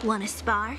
Wanna spar?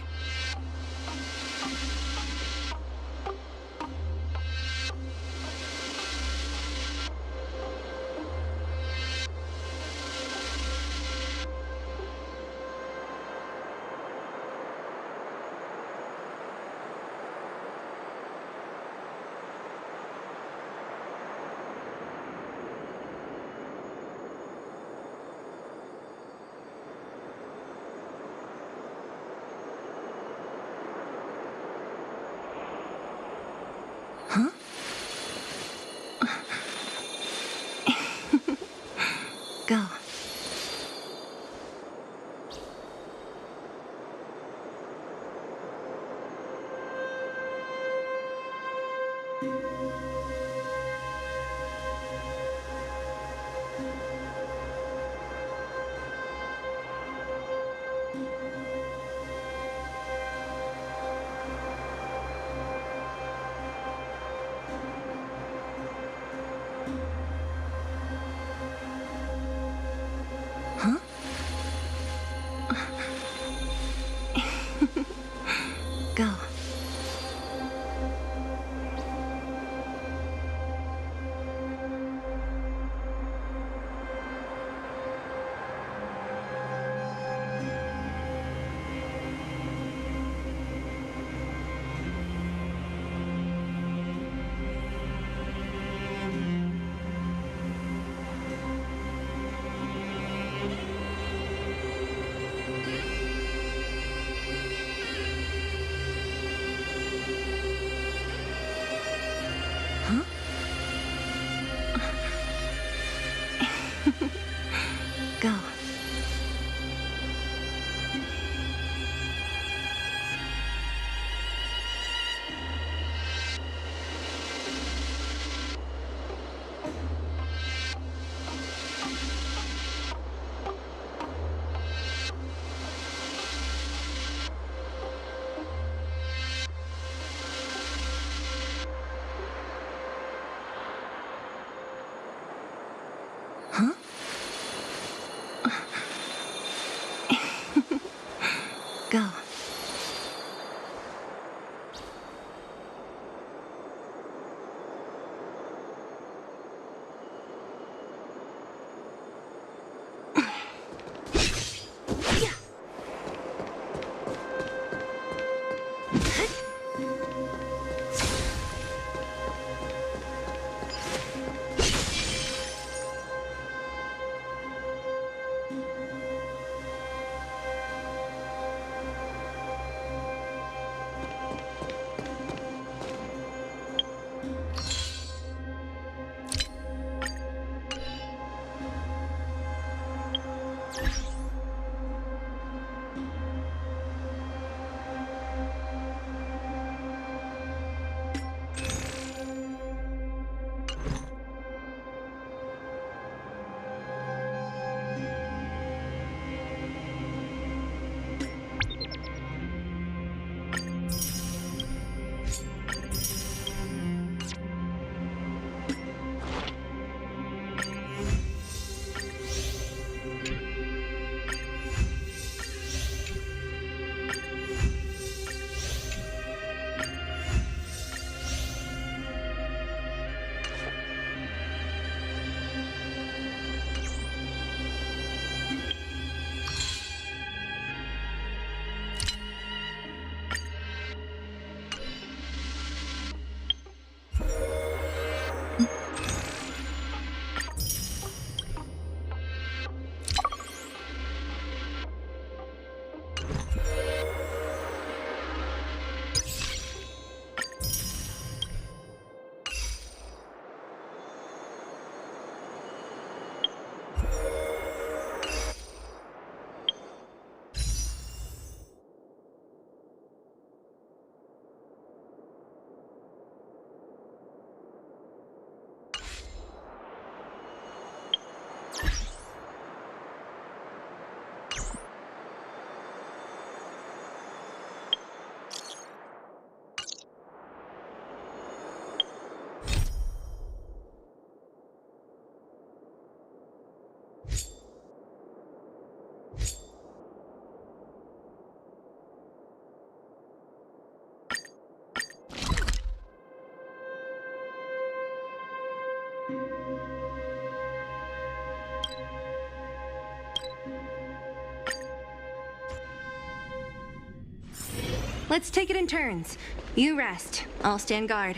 Let's take it in turns. You rest. I'll stand guard.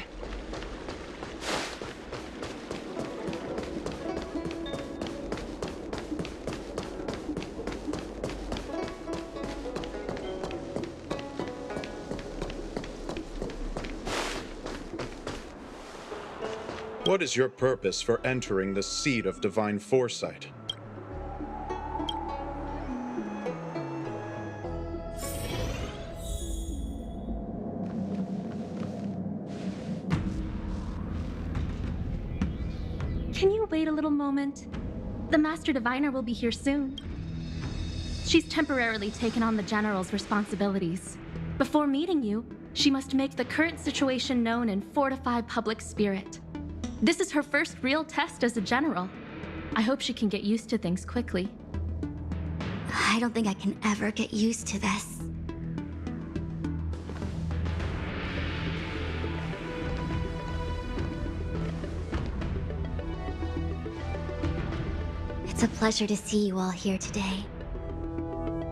What is your purpose for entering the seat of divine foresight? Can you wait a little moment? The Master Diviner will be here soon. She's temporarily taken on the General's responsibilities. Before meeting you, she must make the current situation known and fortify public spirit. This is her first real test as a General. I hope she can get used to things quickly. I don't think I can ever get used to this. It's a pleasure to see you all here today.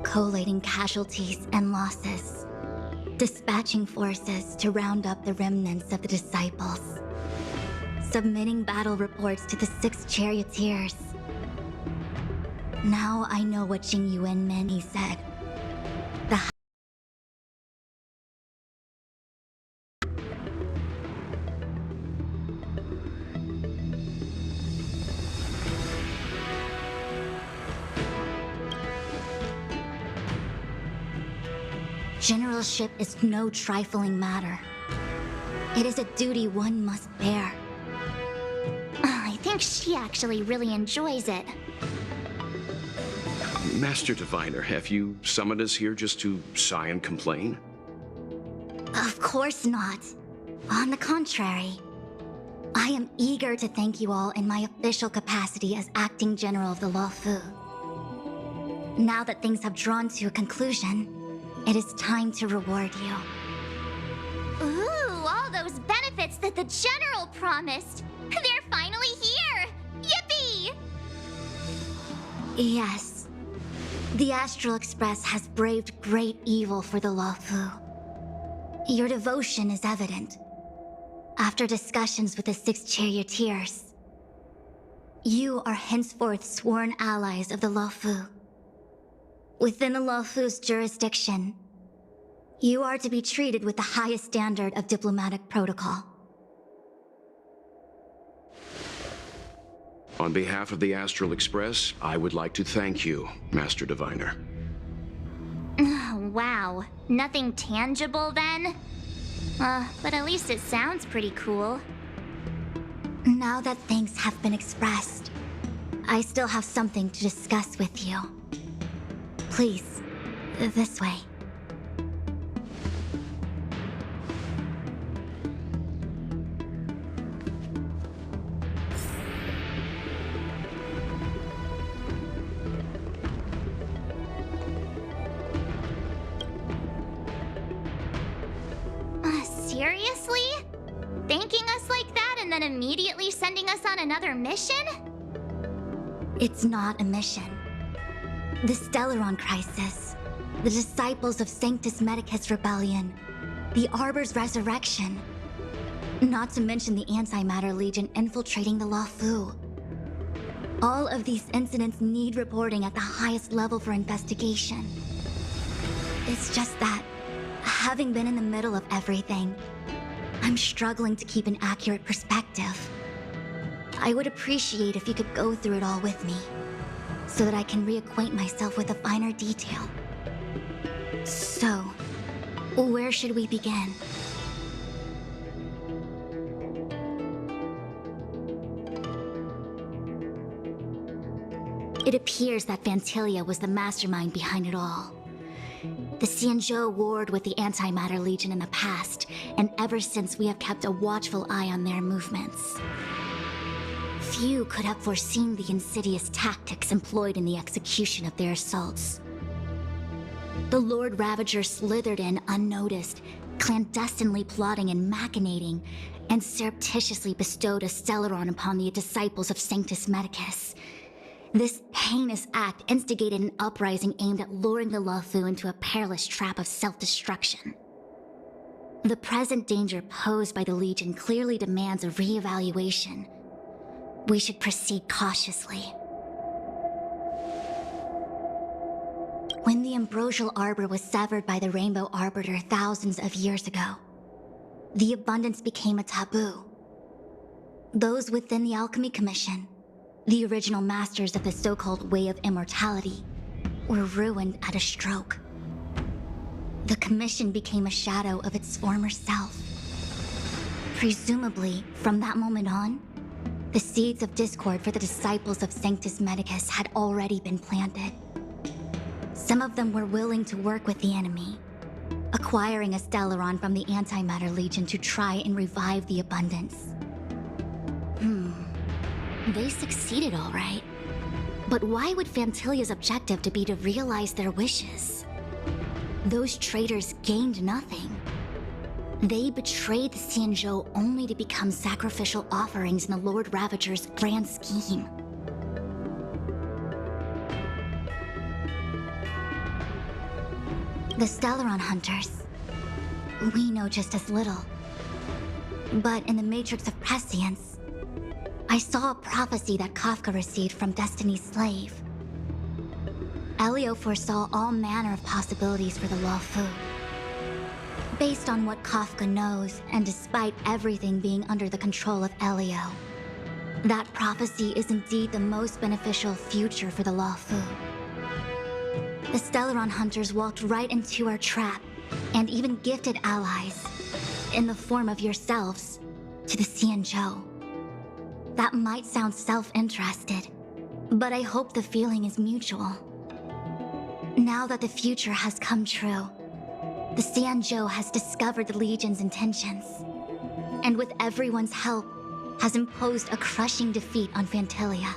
Collating casualties and losses. Dispatching forces to round up the remnants of the disciples. Submitting battle reports to the 6 charioteers. Now I know what Jing Yuan meant, he said. The generalship is no trifling matter. It is a duty one must bear. I think she actually really enjoys it. Master Diviner, have you summoned us here just to sigh and complain? Of course not. On the contrary, I am eager to thank you all in my official capacity as acting general of the Luofu. Now that things have drawn to a conclusion, it is time to reward you. Ooh, all those benefits that the General promised! They're finally here! Yippee! Yes. The Astral Express has braved great evil for the Luofu. Your devotion is evident. After discussions with the 6 charioteers, you are henceforth sworn allies of the Luofu. Within the Luofu's jurisdiction, you are to be treated with the highest standard of diplomatic protocol. On behalf of the Astral Express, I would like to thank you, Master Diviner. Wow, nothing tangible then? But at least it sounds pretty cool. Now that thanks have been expressed, I still have something to discuss with you. Please, this way. Seriously? Thanking us like that and then immediately sending us on another mission? It's not a mission. The Stellaron Crisis, the Disciples of Sanctus Medicus Rebellion, the Arbor's resurrection, not to mention the Antimatter Legion infiltrating the Luofu. All of these incidents need reporting at the highest level for investigation. It's just that, having been in the middle of everything, I'm struggling to keep an accurate perspective. I would appreciate if you could go through it all with me, so that I can reacquaint myself with a finer detail. So, where should we begin? It appears that Vantilia was the mastermind behind it all. The Xianzhou warred with the Antimatter Legion in the past, and ever since we have kept a watchful eye on their movements. Few could have foreseen the insidious tactics employed in the execution of their assaults. The Lord Ravager slithered in unnoticed, clandestinely plotting and machinating, and surreptitiously bestowed a Stellaron upon the disciples of Sanctus Medicus. This heinous act instigated an uprising aimed at luring the Luofu into a perilous trap of self-destruction. The present danger posed by the Legion clearly demands a reevaluation. We should proceed cautiously. When the ambrosial arbor was severed by the Rainbow Arbiter thousands of years ago, the abundance became a taboo. Those within the Alchemy Commission, the original masters of the so-called Way of Immortality, were ruined at a stroke. The Commission became a shadow of its former self. Presumably, from that moment on, the seeds of discord for the disciples of Sanctus Medicus had already been planted. Some of them were willing to work with the enemy, acquiring a Stellaron from the Antimatter Legion to try and revive the abundance. They succeeded all right. But why would Fantilia's objective to be to realize their wishes? Those traitors gained nothing. They betrayed the Xianzhou only to become sacrificial offerings in the Lord Ravager's grand scheme. The Stellaron Hunters. We know just as little. But in the Matrix of Prescience, I saw a prophecy that Kafka received from Destiny's slave. Elio foresaw all manner of possibilities for the Luofu. Based on what Kafka knows, and despite everything being under the control of Elio, that prophecy is indeed the most beneficial future for the Luofu. The Stellaron Hunters walked right into our trap, and even gifted allies, in the form of yourselves, to the Xianzhou. That might sound self-interested, but I hope the feeling is mutual. Now that the future has come true, the Xianzhou has discovered the Legion's intentions, and with everyone's help, has imposed a crushing defeat on Fantilia.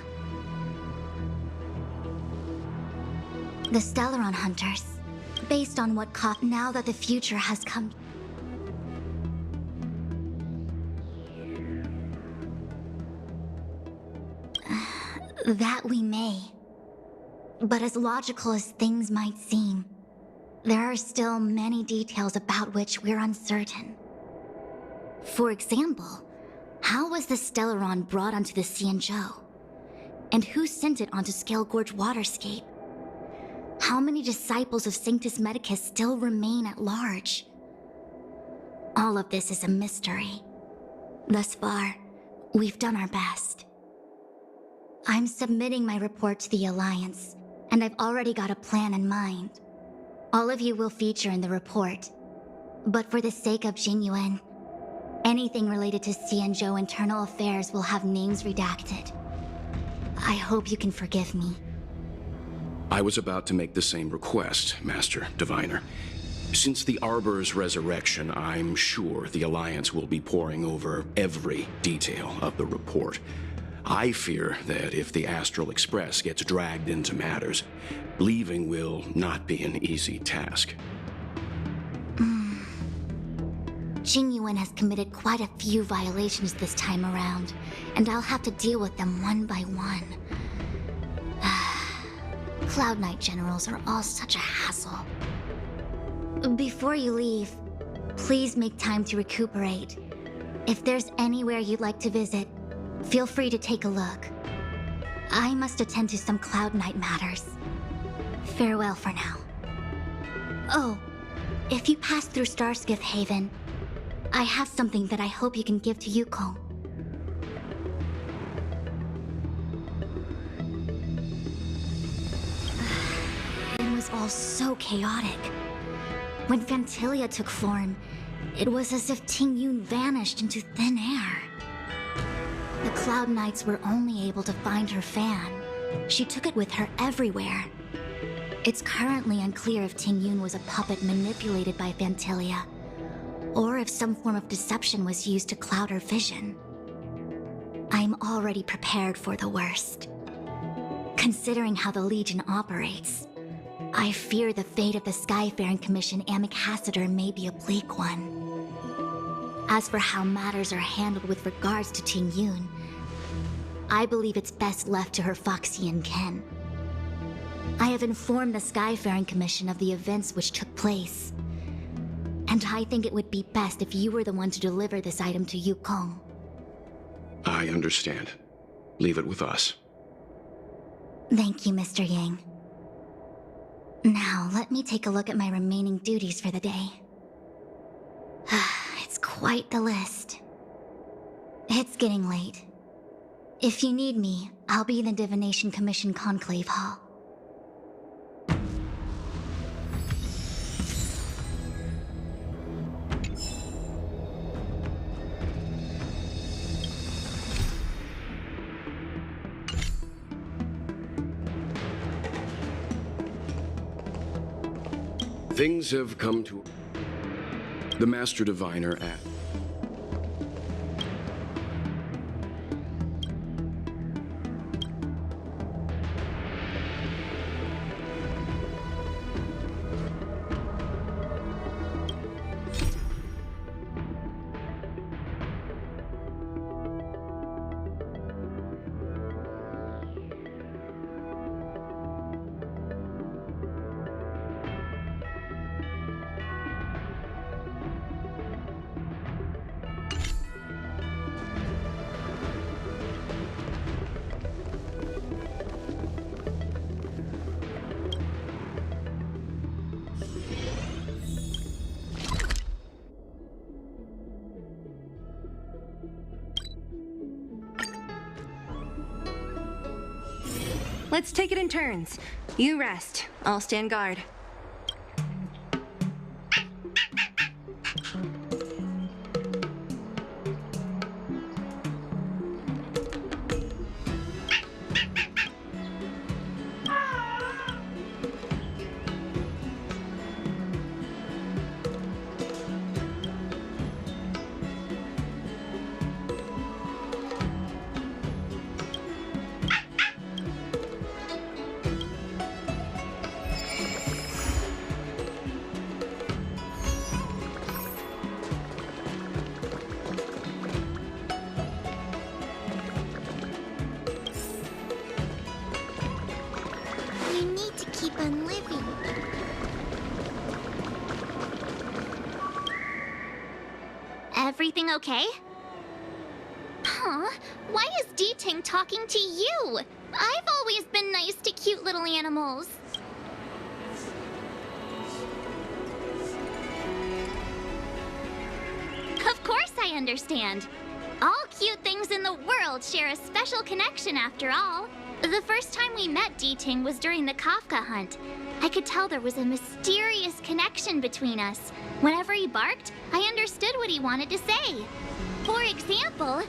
The Stellaron Hunters, based on what now that the future has come. That we may. But as logical as things might seem, there are still many details about which we're uncertain. For example, how was the Stellaron brought onto the Xianzhou? And who sent it onto Scale Gorge Waterscape? How many disciples of Sanctus Medicus still remain at large? All of this is a mystery. Thus far, we've done our best. I'm submitting my report to the Alliance, and I've already got a plan in mind. All of you will feature in the report. But for the sake of Jingyuan, anything related to Xianzhou internal affairs will have names redacted. I hope you can forgive me. I was about to make the same request, Master Diviner. Since the Arbor's resurrection, I'm sure the Alliance will be poring over every detail of the report. I fear that if the Astral Express gets dragged into matters, leaving will not be an easy task. Jingyuan has committed quite a few violations this time around, and I'll have to deal with them one by one. Cloud Knight generals are all such a hassle. Before you leave, please make time to recuperate. If there's anywhere you'd like to visit, feel free to take a look. I must attend to some Cloud Knight matters. Farewell for now. Oh, if you pass through Starskiff Haven, I have something that I hope you can give to Yuko. It was all so chaotic. When Fantilia took form, it was as if Ting Yun vanished into thin air. The Cloud Knights were only able to find her fan. She took it with her everywhere. It's currently unclear if Ting Yun was a puppet manipulated by Fantilia, or if some form of deception was used to cloud her vision. I'm already prepared for the worst. Considering how the Legion operates, I fear the fate of the Skyfaring Commission Ambassador may be a bleak one. As for how matters are handled with regards to Ting Yun, I believe it's best left to her Foxian ken. I have informed the Skyfaring Commission of the events which took place, and I think it would be best if you were the one to deliver this item to Yukong. I understand. Leave it with us. Thank you, Mr. Yang. Now, let me take a look at my remaining duties for the day. It's quite the list. It's getting late. If you need me, I'll be in the Divination Commission Conclave Hall. Things have come to... The Master Diviner at... Let's take it in turns. You rest. I'll stand guard. You need to keep on living. Everything okay? Huh? Why is D-Ting talking to you? I've always been nice to cute little animals. Of course I understand. All cute things in the world share a special connection after all. The first time we met D-Ting was during the Kafka hunt. I could tell there was a mysterious connection between us. Whenever he barked, I understood what he wanted to say. For example,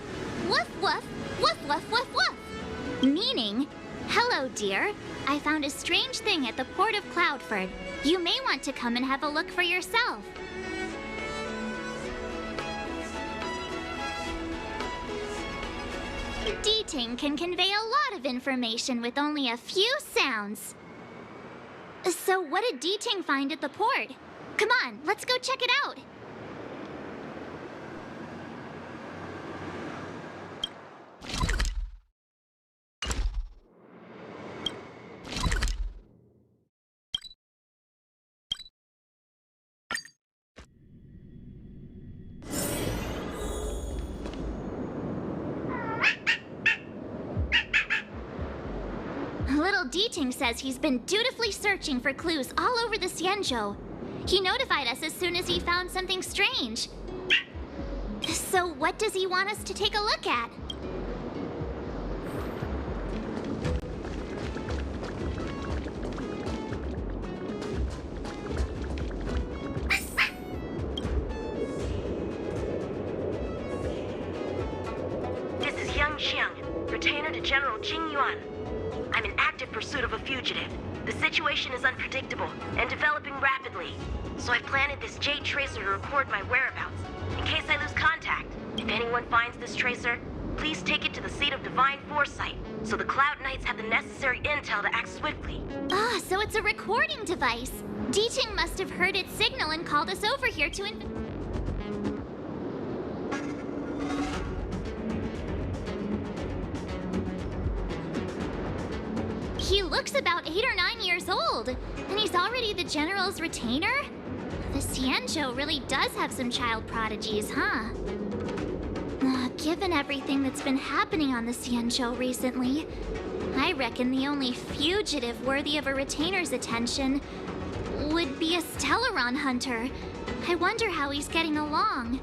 woof woof, woof woof woof woof. Meaning, hello dear, I found a strange thing at the port of Cloudford. You may want to come and have a look for yourself. D-Ting can convey a lot of information with only a few sounds. So what did D-Ting find at the port? Come on, let's go check it out. Little D-Ting says he's been dutifully searching for clues all over the Xianzhou. He notified us as soon as he found something strange. So what does he want us to take a look at? This is Yang Xiang, retainer to General Jing Yuan. I'm in active pursuit of a fugitive. The situation is unpredictable and developing rapidly. So I've planted this jade tracer to record my whereabouts, in case I lose contact. If anyone finds this tracer, please take it to the seat of divine foresight, so the Cloud Knights have the necessary intel to act swiftly. Ah, so it's a recording device. D-Ting must have heard its signal and called us over here to He looks about 8 or 9 years old, and he's already the General's retainer? The Xianzhou really does have some child prodigies, huh? Given everything that's been happening on the Xianzhou recently, I reckon the only fugitive worthy of a retainer's attention would be a Stellaron hunter. I wonder how he's getting along.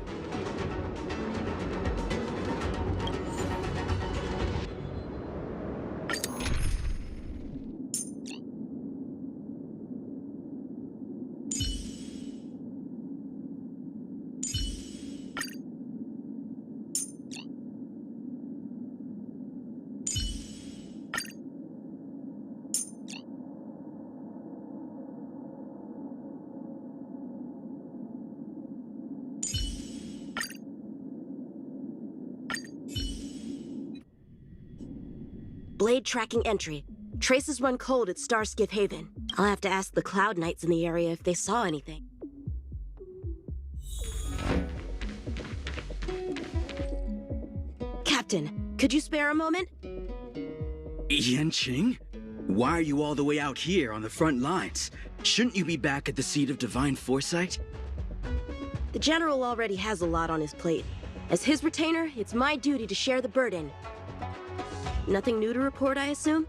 Blade tracking entry. Traces run cold at Starskiff Haven. I'll have to ask the Cloud Knights in the area if they saw anything. Captain, could you spare a moment? Yanqing? Why are you all the way out here on the front lines? Shouldn't you be back at the seat of divine foresight? The General already has a lot on his plate. As his retainer, it's my duty to share the burden. Nothing new to report, I assume?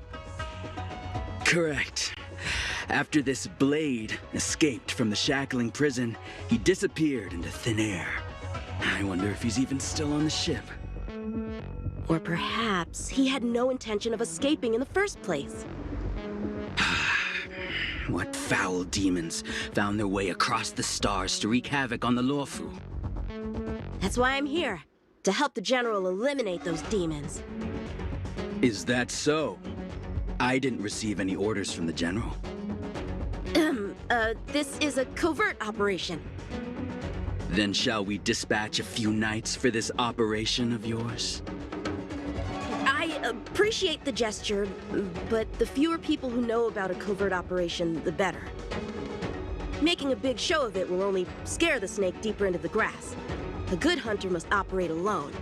Correct. After this Blade escaped from the shackling prison, he disappeared into thin air. I wonder if he's even still on the ship. Or perhaps he had no intention of escaping in the first place. What foul demons found their way across the stars to wreak havoc on the Luofu? That's why I'm here, to help the General eliminate those demons. Is that so? I didn't receive any orders from the General. This is a covert operation. Then shall we dispatch a few knights for this operation of yours? I appreciate the gesture, but the fewer people who know about a covert operation, the better. Making a big show of it will only scare the snake deeper into the grass. A good hunter must operate alone.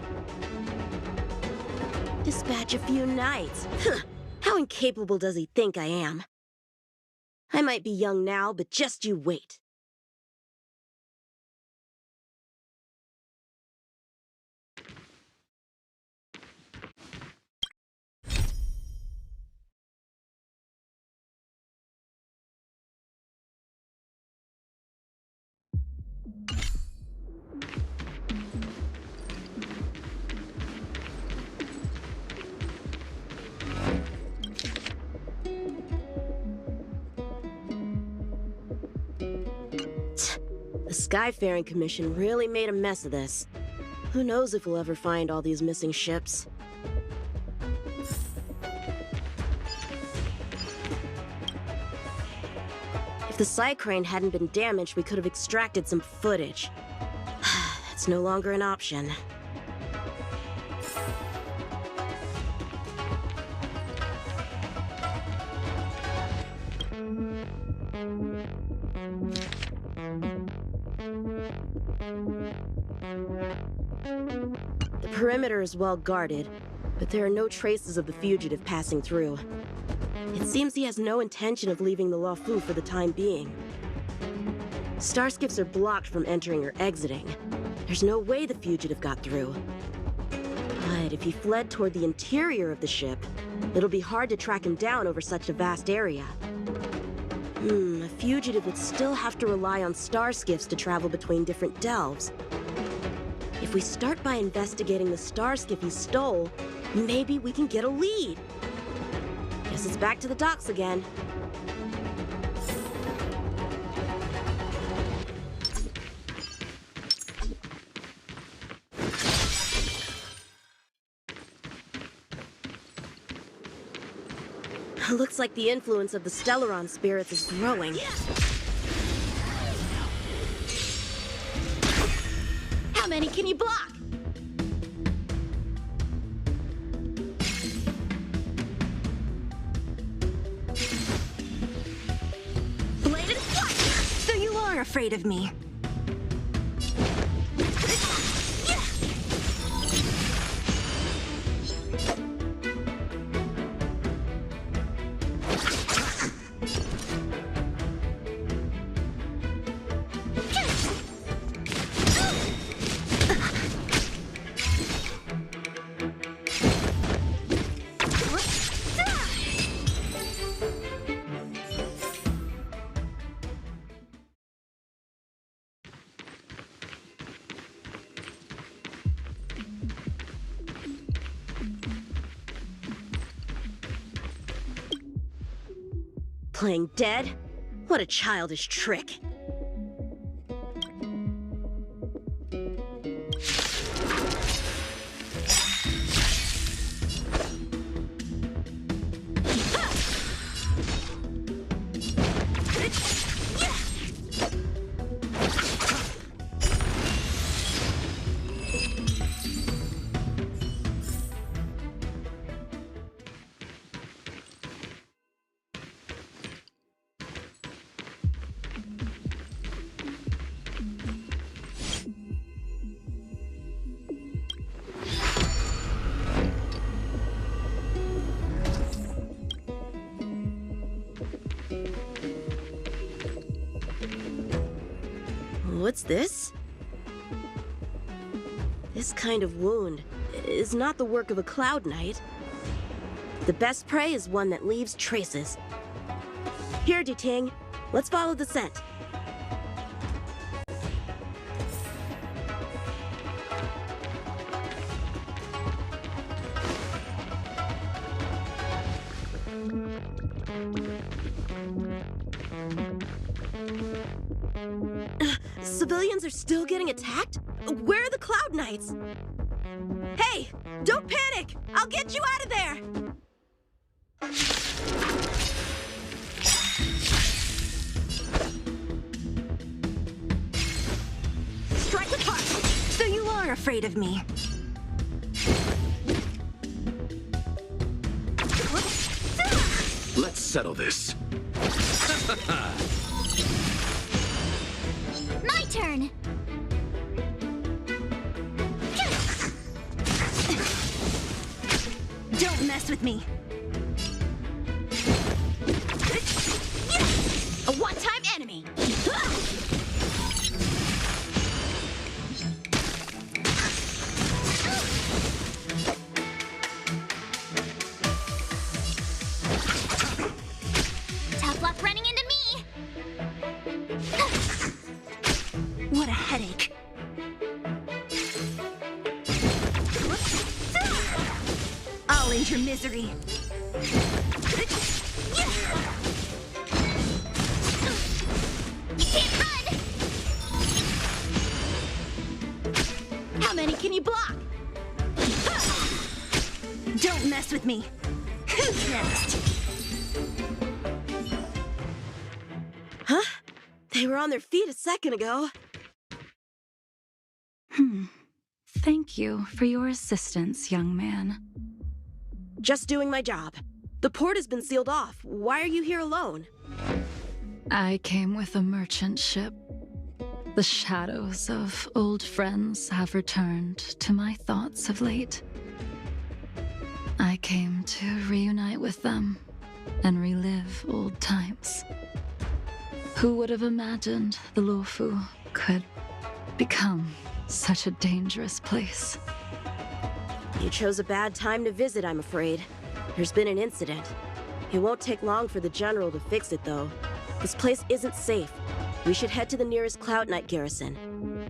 Dispatch a few knights. Huh. How incapable does he think I am? I might be young now, but just you wait. The Skyfaring Commission really made a mess of this. Who knows if we'll ever find all these missing ships. If the Psycrane hadn't been damaged, we could have extracted some footage. That's no longer an option. The perimeter is well guarded, but there are no traces of the fugitive passing through. It seems he has no intention of leaving the Luofu for the time being. Starskiffs are blocked from entering or exiting. There's no way the fugitive got through. But if he fled toward the interior of the ship, it'll be hard to track him down over such a vast area. A fugitive would still have to rely on Starskiffs to travel between different delves. If we start by investigating the Starskiff he stole, maybe we can get a lead. Guess it's back to the docks again. Looks like the influence of the Stellaron spirits is growing. How many can you block? Bladed what? So you are afraid of me. Playing dead? What a childish trick. What's this? This kind of wound is not the work of a Cloud Knight. The best prey is one that leaves traces. Here, Duting. Let's follow the scent. Civilians are still getting attacked? Where are the Cloud Knights? Hey, don't panic! I'll get you out of there! Strike with heart! So you are afraid of me. Let's settle this. My turn! Don't mess with me. A one-time enemy! Tough luck running into me! What a headache. I'll end your misery. You can't run! How many can you block? Don't mess with me. Who's next? Huh? They were on their feet a second ago. Thank you for your assistance, young man. Just doing my job. The port has been sealed off. Why are you here alone? I came with a merchant ship. The shadows of old friends have returned to my thoughts of late. I came to reunite with them and relive old times. Who would have imagined the Luofu could become such a dangerous place? You chose a bad time to visit, I'm afraid. There's been an incident. It won't take long for the General to fix it, though. This place isn't safe. We should head to the nearest Cloud Knight garrison.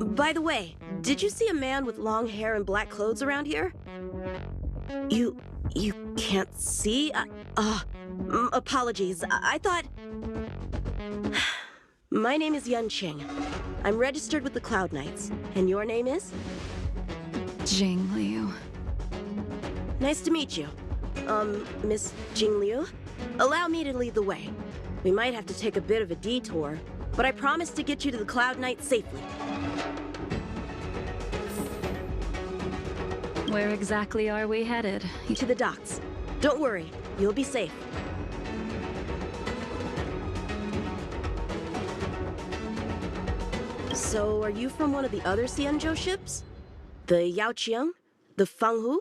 By the way, did you see a man with long hair and black clothes around here? You can't see? Apologies. I thought... My name is Yun Qing. I'm registered with the Cloud Knights. And your name is? Jing Liu. Nice to meet you. Miss Jing Liu? Allow me to lead the way. We might have to take a bit of a detour, but I promise to get you to the Cloud Knight safely. Where exactly are we headed? To the docks. Don't worry, you'll be safe. So, are you from one of the other Xianzhou ships? The Yaoqiang? The Fanghu?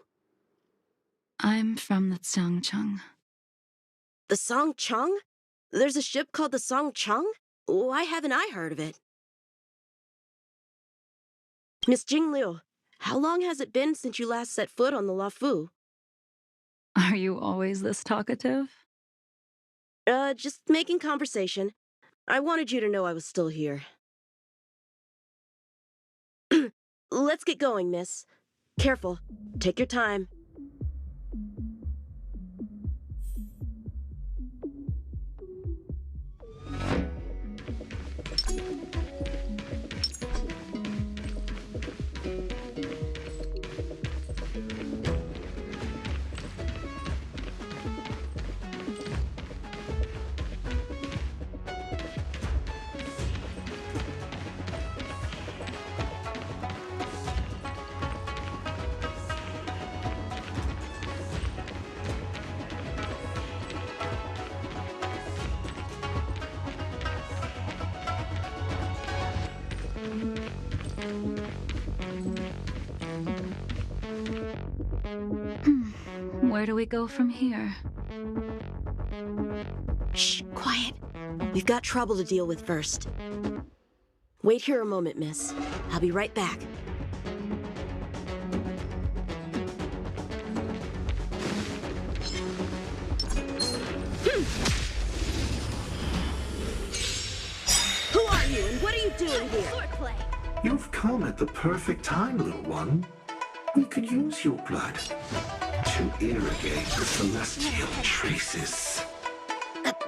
I'm from the Xiangcheng. The Songcheng? There's a ship called the Songcheng? Why haven't I heard of it? Miss Jing Liu, how long has it been since you last set foot on the Luofu? Are you always this talkative? Just making conversation. I wanted you to know I was still here. Let's get going, miss. Careful. Take your time. Where do we go from here? Shh, quiet. We've got trouble to deal with first. Wait here a moment, miss. I'll be right back. Who are you, and what are you doing here? You've come at the perfect time, little one. We could use your blood to irrigate the celestial traces.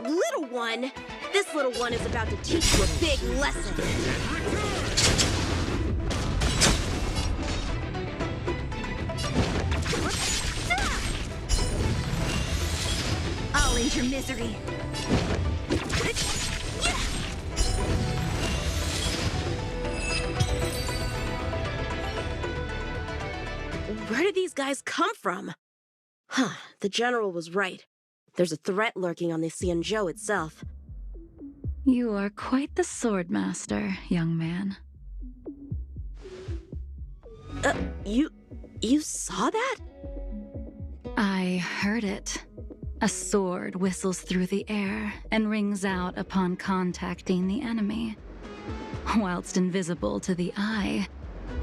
Little one? This little one is about to teach you a big lesson. I'll end your misery. Where did these guys come from? Huh, the general was right. There's a threat lurking on the Xianzhou itself. You are quite the swordmaster, young man. You saw that? I heard it. A sword whistles through the air and rings out upon contacting the enemy. Whilst invisible to the eye,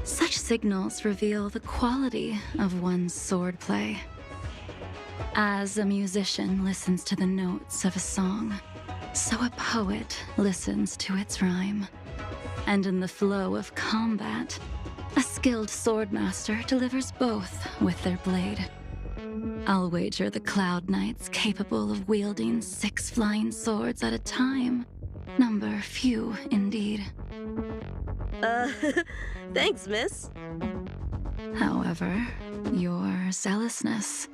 such signals reveal the quality of one's swordplay. As a musician listens to the notes of a song, so a poet listens to its rhyme. And in the flow of combat, a skilled swordmaster delivers both with their blade. I'll wager the Cloud Knights capable of wielding 6 flying swords at a time number few indeed. Thanks, miss. However, your zealousness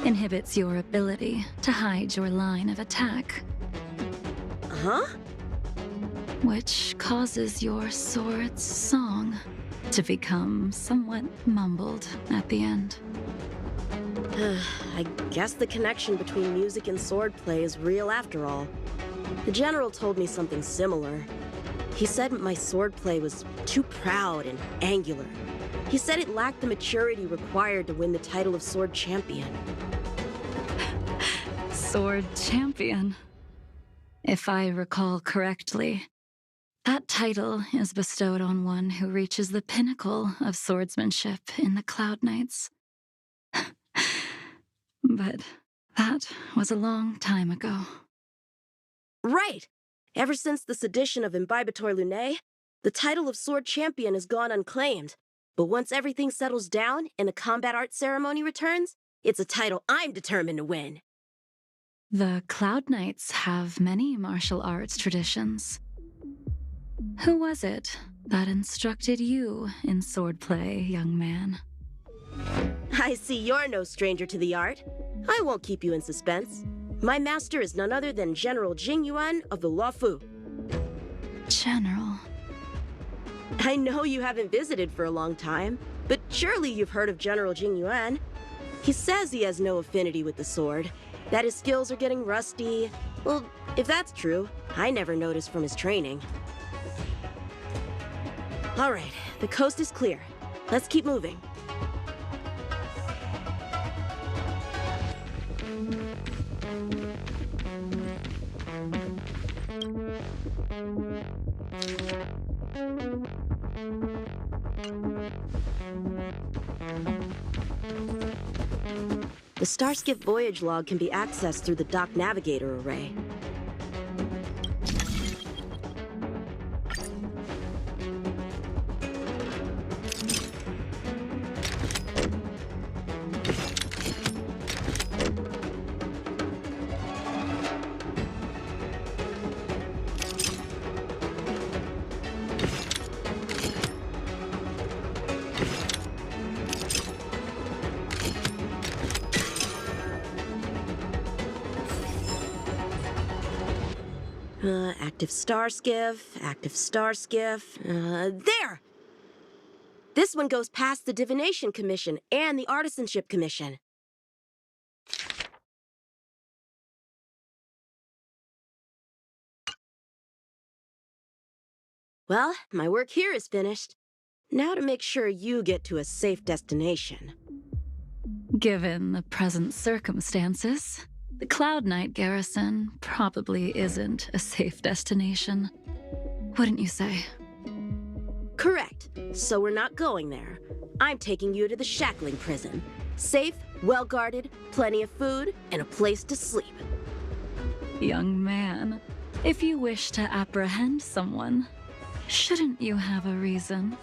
inhibits your ability to hide your line of attack. Huh? Which causes your sword's song to become somewhat mumbled at the end. I guess the connection between music and swordplay is real after all. The general told me something similar. He said my swordplay was too proud and angular. He said it lacked the maturity required to win the title of Sword Champion. Sword Champion. If I recall correctly, that title is bestowed on one who reaches the pinnacle of swordsmanship in the Cloud Knights. But that was a long time ago. Right! Ever since the sedition of Imbibitor Lunae, the title of Sword Champion has gone unclaimed. But once everything settles down and the combat art ceremony returns, it's a title I'm determined to win. The Cloud Knights have many martial arts traditions. Who was it that instructed you in swordplay, young man? I see you're no stranger to the art. I won't keep you in suspense. My master is none other than General Jingyuan of the Luofu. General. I know you haven't visited for a long time, but surely you've heard of General Jingyuan. He says he has no affinity with the sword, that his skills are getting rusty. Well, if that's true, I never noticed from his training. All right, the coast is clear. Let's keep moving. The Starskip voyage log can be accessed through the dock navigator array. Active Starskiff. There! This one goes past the Divination Commission and the Artisanship Commission. Well, my work here is finished. Now to make sure you get to a safe destination. Given the present circumstances, the Cloud Knight garrison probably isn't a safe destination. Wouldn't you say? Correct. So we're not going there. I'm taking you to the shackling prison. Safe, well-guarded, plenty of food, and a place to sleep. Young man, if you wish to apprehend someone, shouldn't you have a reason?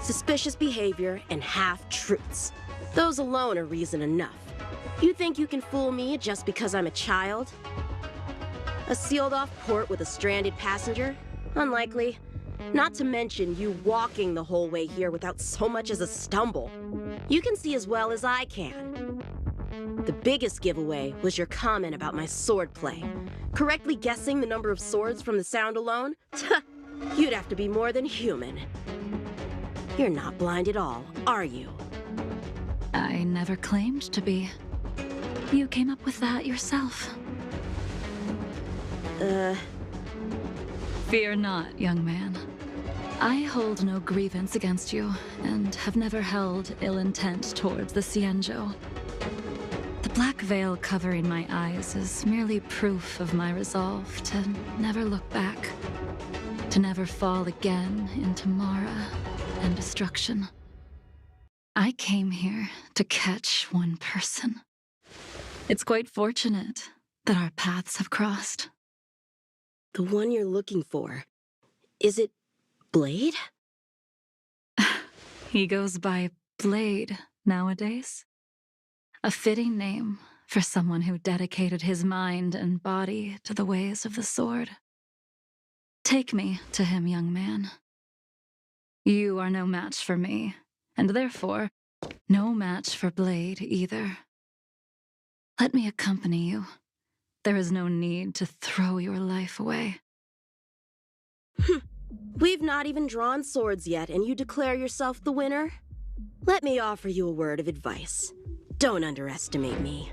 Suspicious behavior and half-truths. Those alone are reason enough. You think you can fool me just because I'm a child? A sealed-off port with a stranded passenger? Unlikely. Not to mention you walking the whole way here without so much as a stumble. You can see as well as I can. The biggest giveaway was your comment about my swordplay. Correctly guessing the number of swords from the sound alone? You'd have to be more than human. You're not blind at all, are you? I never claimed to be. You came up with that yourself. Fear not, young man. I hold no grievance against you, and have never held ill intent towards the Cienjo. The black veil covering my eyes is merely proof of my resolve to never look back, to never fall again into Mara and destruction. I came here to catch one person. It's quite fortunate that our paths have crossed. The one you're looking for. Is it Blade? He goes by Blade nowadays. A fitting name for someone who dedicated his mind and body to the ways of the sword. Take me to him, young man. You are no match for me, and therefore, no match for Blade either. Let me accompany you. There is no need to throw your life away. We've not even drawn swords yet, and you declare yourself the winner? Let me offer you a word of advice. Don't underestimate me.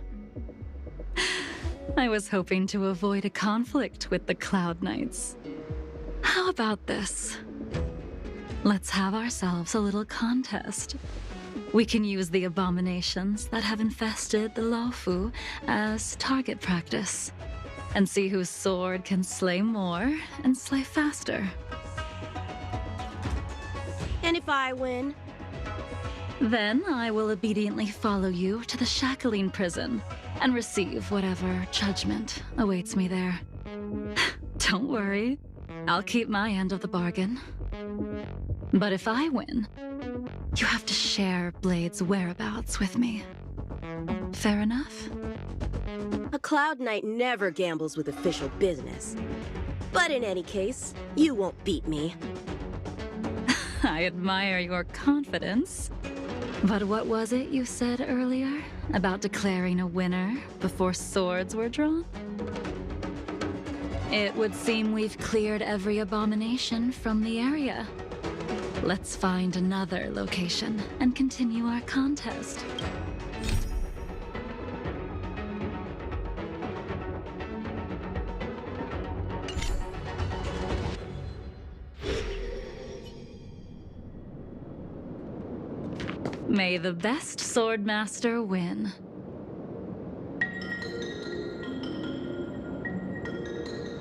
I was hoping to avoid a conflict with the Cloud Knights. How about this? Let's have ourselves a little contest. We can use the abominations that have infested the Luofu as target practice, and see whose sword can slay more and slay faster. And if I win? Then I will obediently follow you to the shackling prison and receive whatever judgment awaits me there. Don't worry, I'll keep my end of the bargain. But if I win, you have to share Blade's whereabouts with me. Fair enough? A Cloud Knight never gambles with official business. But in any case, you won't beat me. I admire your confidence. But what was it you said earlier about declaring a winner before swords were drawn? It would seem we've cleared every abomination from the area. Let's find another location and continue our contest. May the best swordmaster win.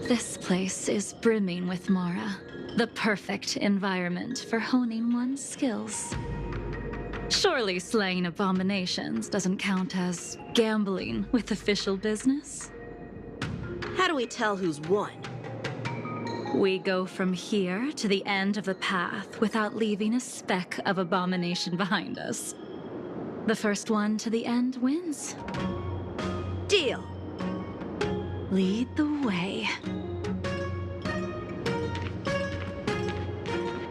This place is brimming with Mara, the perfect environment for honing one's skills. Surely slaying abominations doesn't count as gambling with official business? How do we tell who's won? We go from here to the end of the path without leaving a speck of abomination behind us. The first one to the end wins. Deal. Lead the way.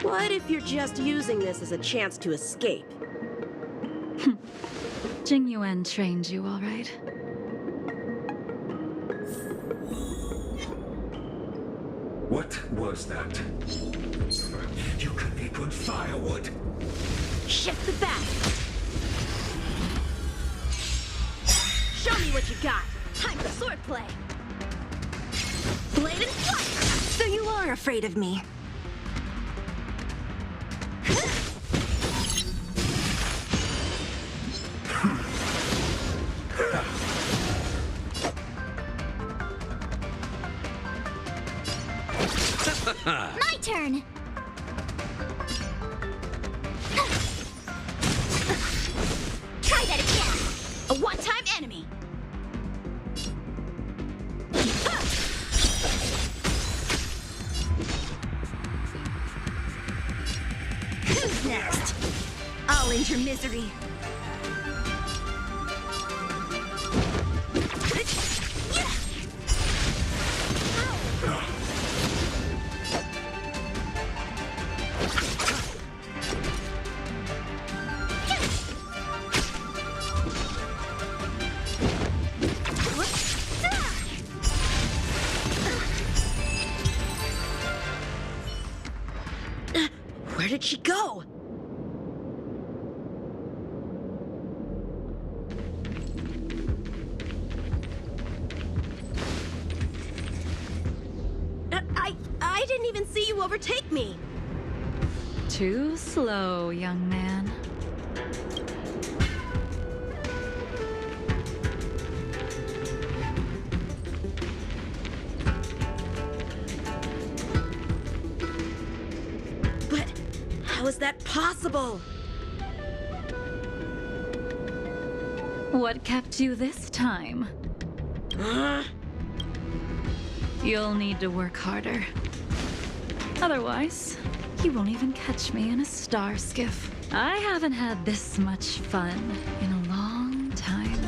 What if you're just using this as a chance to escape? Jing Yuan trained you, all right. What was that? You could be good firewood. Shift the back! Show me what you got! Time for swordplay! Blade and flight! So you are afraid of me. My turn! Try that again! A one-time enemy. Who's next? I'll end your misery. Where did she go? I didn't even see you overtake me. Too slow, young man. But how is that possible? What kept you this time? You'll need to work harder. Otherwise, you won't even catch me in a star skiff. I haven't had this much fun in a long time.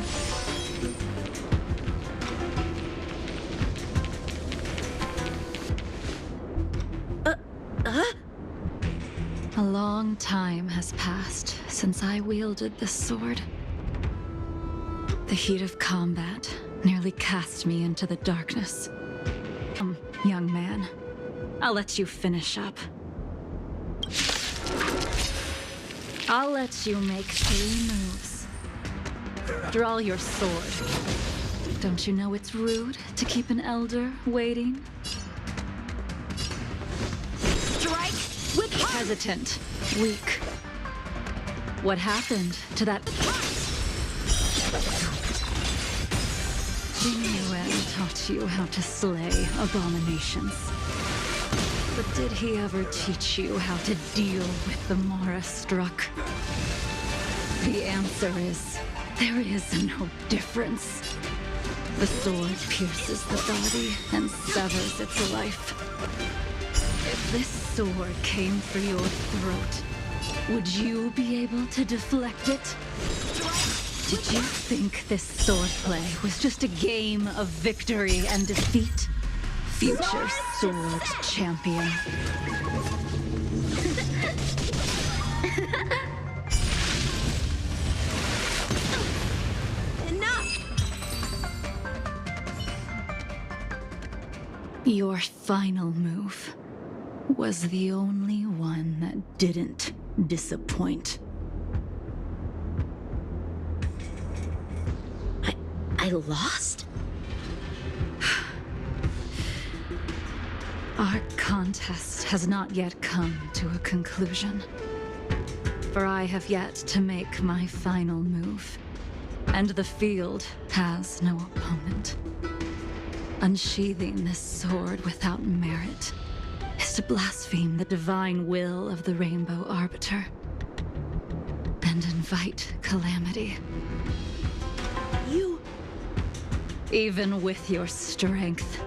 A long time has passed since I wielded this sword. The heat of combat nearly cast me into the darkness. Young man, I'll let you finish up. I'll let you make 3 moves. Draw your sword. Don't you know it's rude to keep an elder waiting? Strike with heart. Hesitant, weak. What happened to that? Yuen taught you how to slay abominations. But did he ever teach you how to deal with the Mara struck? The answer is, there is no difference. The sword pierces the body and severs its life. If this sword came for your throat, would you be able to deflect it? Did you think this swordplay was just a game of victory and defeat? Future sword champion. Enough! Your final move was the only one that didn't disappoint. I lost? Our contest has not yet come to a conclusion. For I have yet to make my final move, and the field has no opponent. Unsheathing this sword without merit is to blaspheme the divine will of the Rainbow Arbiter and invite calamity. You... Even with your strength,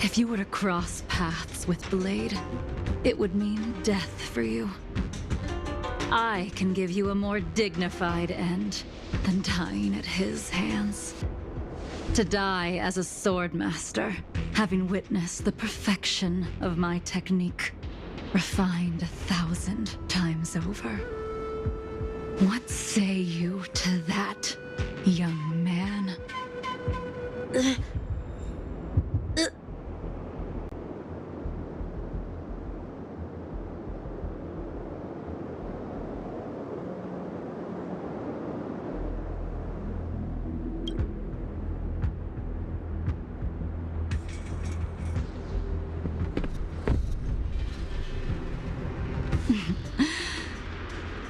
if you were to cross paths with Blade, it would mean death for you. I can give you a more dignified end than dying at his hands. To die as a swordmaster, having witnessed the perfection of my technique, refined 1,000 times over. What say you to that, young man?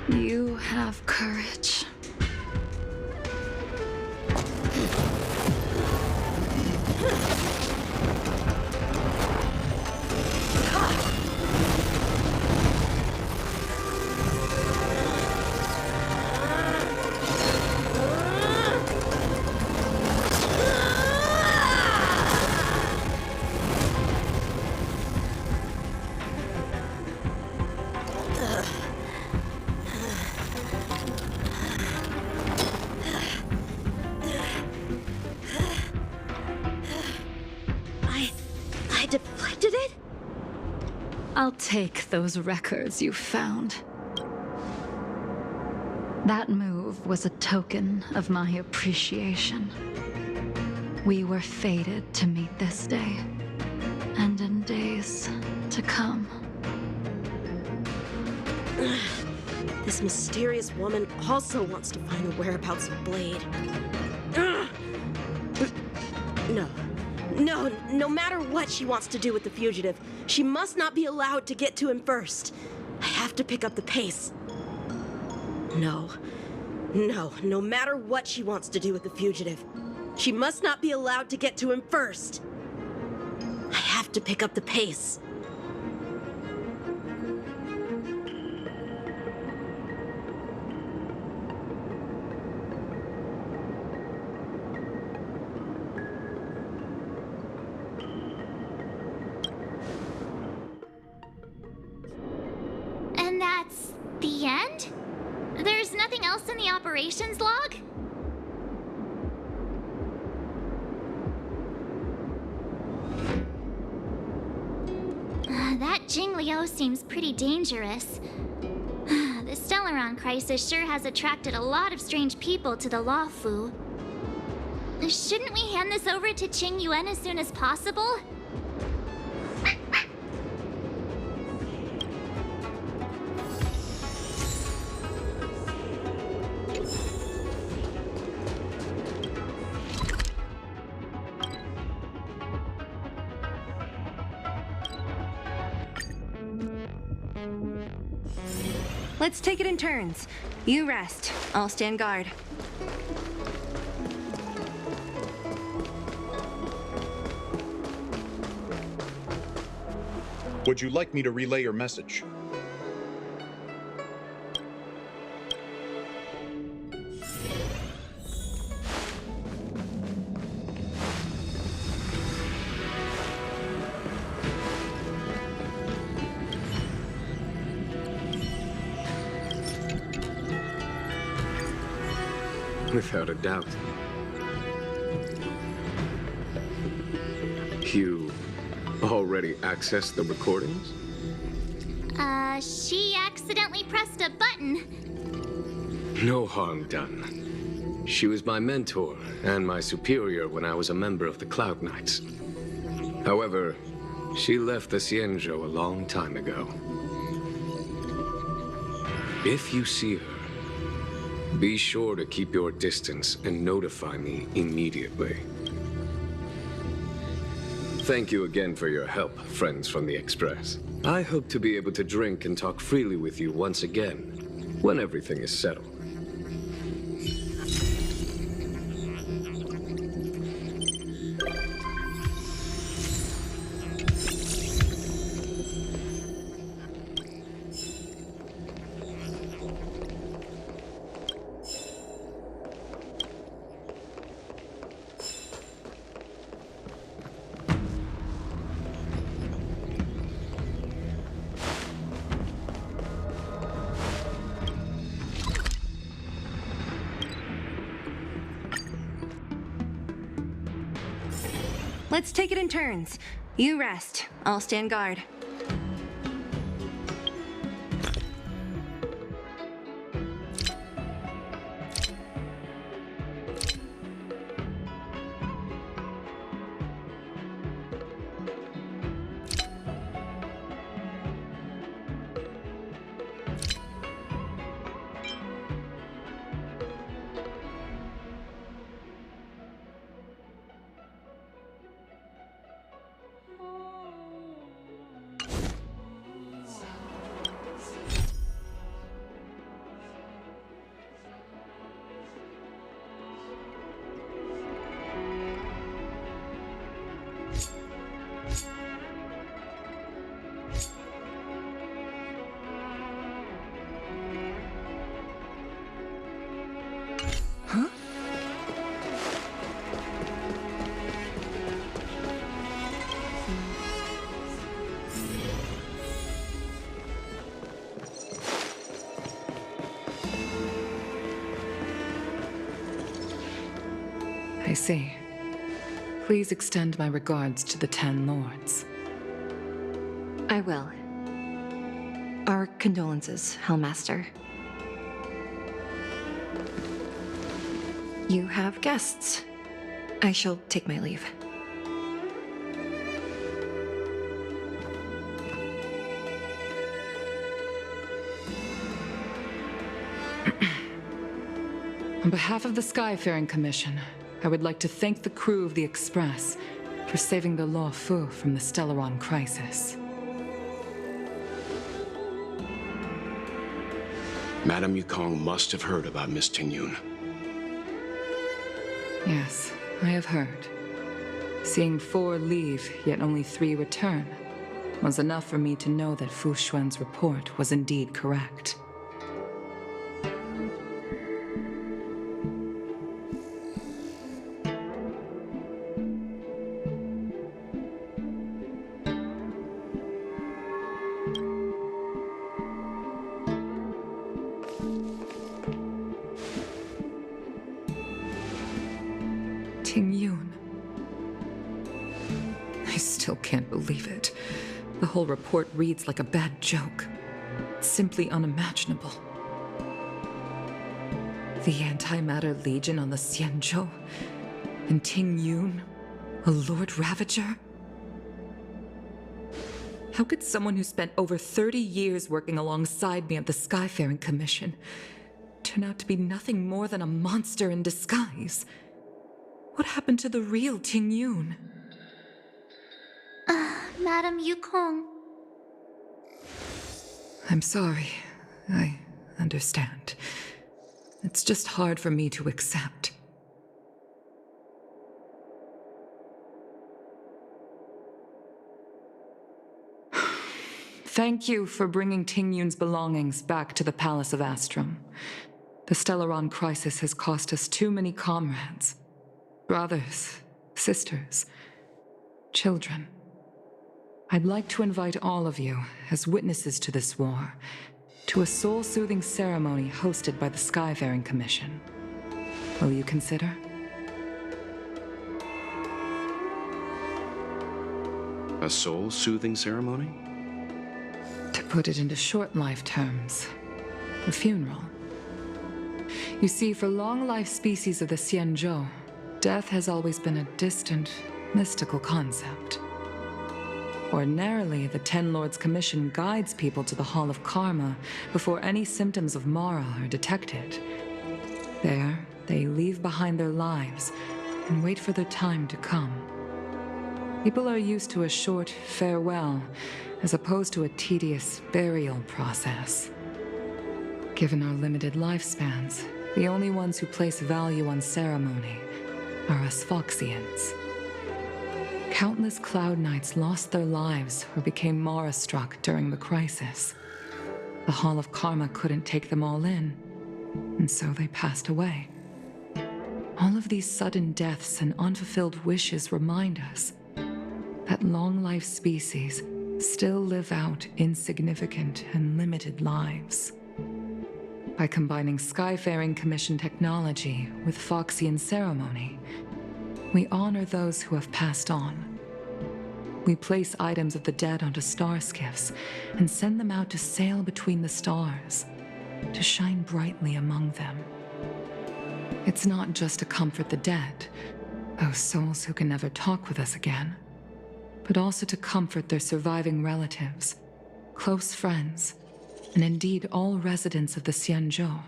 You have courage. I'll take those records you found. That move was a token of my appreciation. We were fated to meet this day, and in days to come. This mysterious woman also wants to find the whereabouts of Blade. No matter what she wants to do with the fugitive, she must not be allowed to get to him first. I have to pick up the pace. No matter what she wants to do with the fugitive, she must not be allowed to get to him first. I have to pick up the pace. And that's the end? There's nothing else in the operations log? That Jingliu seems pretty dangerous. The Stellaron crisis sure has attracted a lot of strange people to the Luofu. Shouldn't we hand this over to Qing Yuan as soon as possible? Let's take it in turns. You rest. I'll stand guard. Would you like me to relay your message? Without a doubt. You already accessed the recordings? She accidentally pressed a button. No harm done. She was my mentor and my superior when I was a member of the Cloud Knights. However, she left the Xianzhou a long time ago. If you see her, be sure to keep your distance and notify me immediately. Thank you again for your help, friends from the Express. I hope to be able to drink and talk freely with you once again, when everything is settled. Let's take it in turns. You rest. I'll stand guard. I see. Please extend my regards to the 10 Lords. I will. Our condolences, Hellmaster. You have guests. I shall take my leave. On behalf of the Skyfaring Commission, I would like to thank the crew of the Express for saving the Law Fu from the Stellaron crisis. Madame Yukong must have heard about Miss Tingyun. Yes, I have heard. Seeing 4 leave, yet only 3 return, was enough for me to know that Fu Xuan's report was indeed correct. Tingyun. I still can't believe it. The whole report reads like a bad joke. It's simply unimaginable. The Antimatter Legion on the Xianzhou, and Tingyun, a Lord Ravager? How could someone who spent over 30 years working alongside me at the Skyfaring Commission turn out to be nothing more than a monster in disguise? What happened to the real Tingyun? Madame Yukong. I'm sorry. I understand. It's just hard for me to accept. Thank you for bringing Tingyun's belongings back to the Palace of Astrum. The Stellaron crisis has cost us too many comrades. Brothers, sisters, children. I'd like to invite all of you, as witnesses to this war, to a soul-soothing ceremony hosted by the Skyfaring Commission. Will you consider? A soul-soothing ceremony? To put it into short life terms, a funeral. You see, for long-life species of the Xianzhou, death has always been a distant, mystical concept. Ordinarily, the Ten Lords Commission guides people to the Hall of Karma before any symptoms of Mara are detected. There, they leave behind their lives and wait for their time to come. People are used to a short farewell as opposed to a tedious burial process. Given our limited lifespans, the only ones who place value on ceremony are us Foxians. Countless Cloud Knights lost their lives or became Mara-struck during the crisis. The Hall of Karma couldn't take them all in, and so they passed away. All of these sudden deaths and unfulfilled wishes remind us that long-life species still live out insignificant and limited lives. By combining Skyfaring Commission technology with Foxian ceremony, we honor those who have passed on. We place items of the dead onto star skiffs and send them out to sail between the stars, to shine brightly among them. It's not just to comfort the dead, those souls who can never talk with us again, but also to comfort their surviving relatives, close friends, and indeed all residents of the Xianzhou.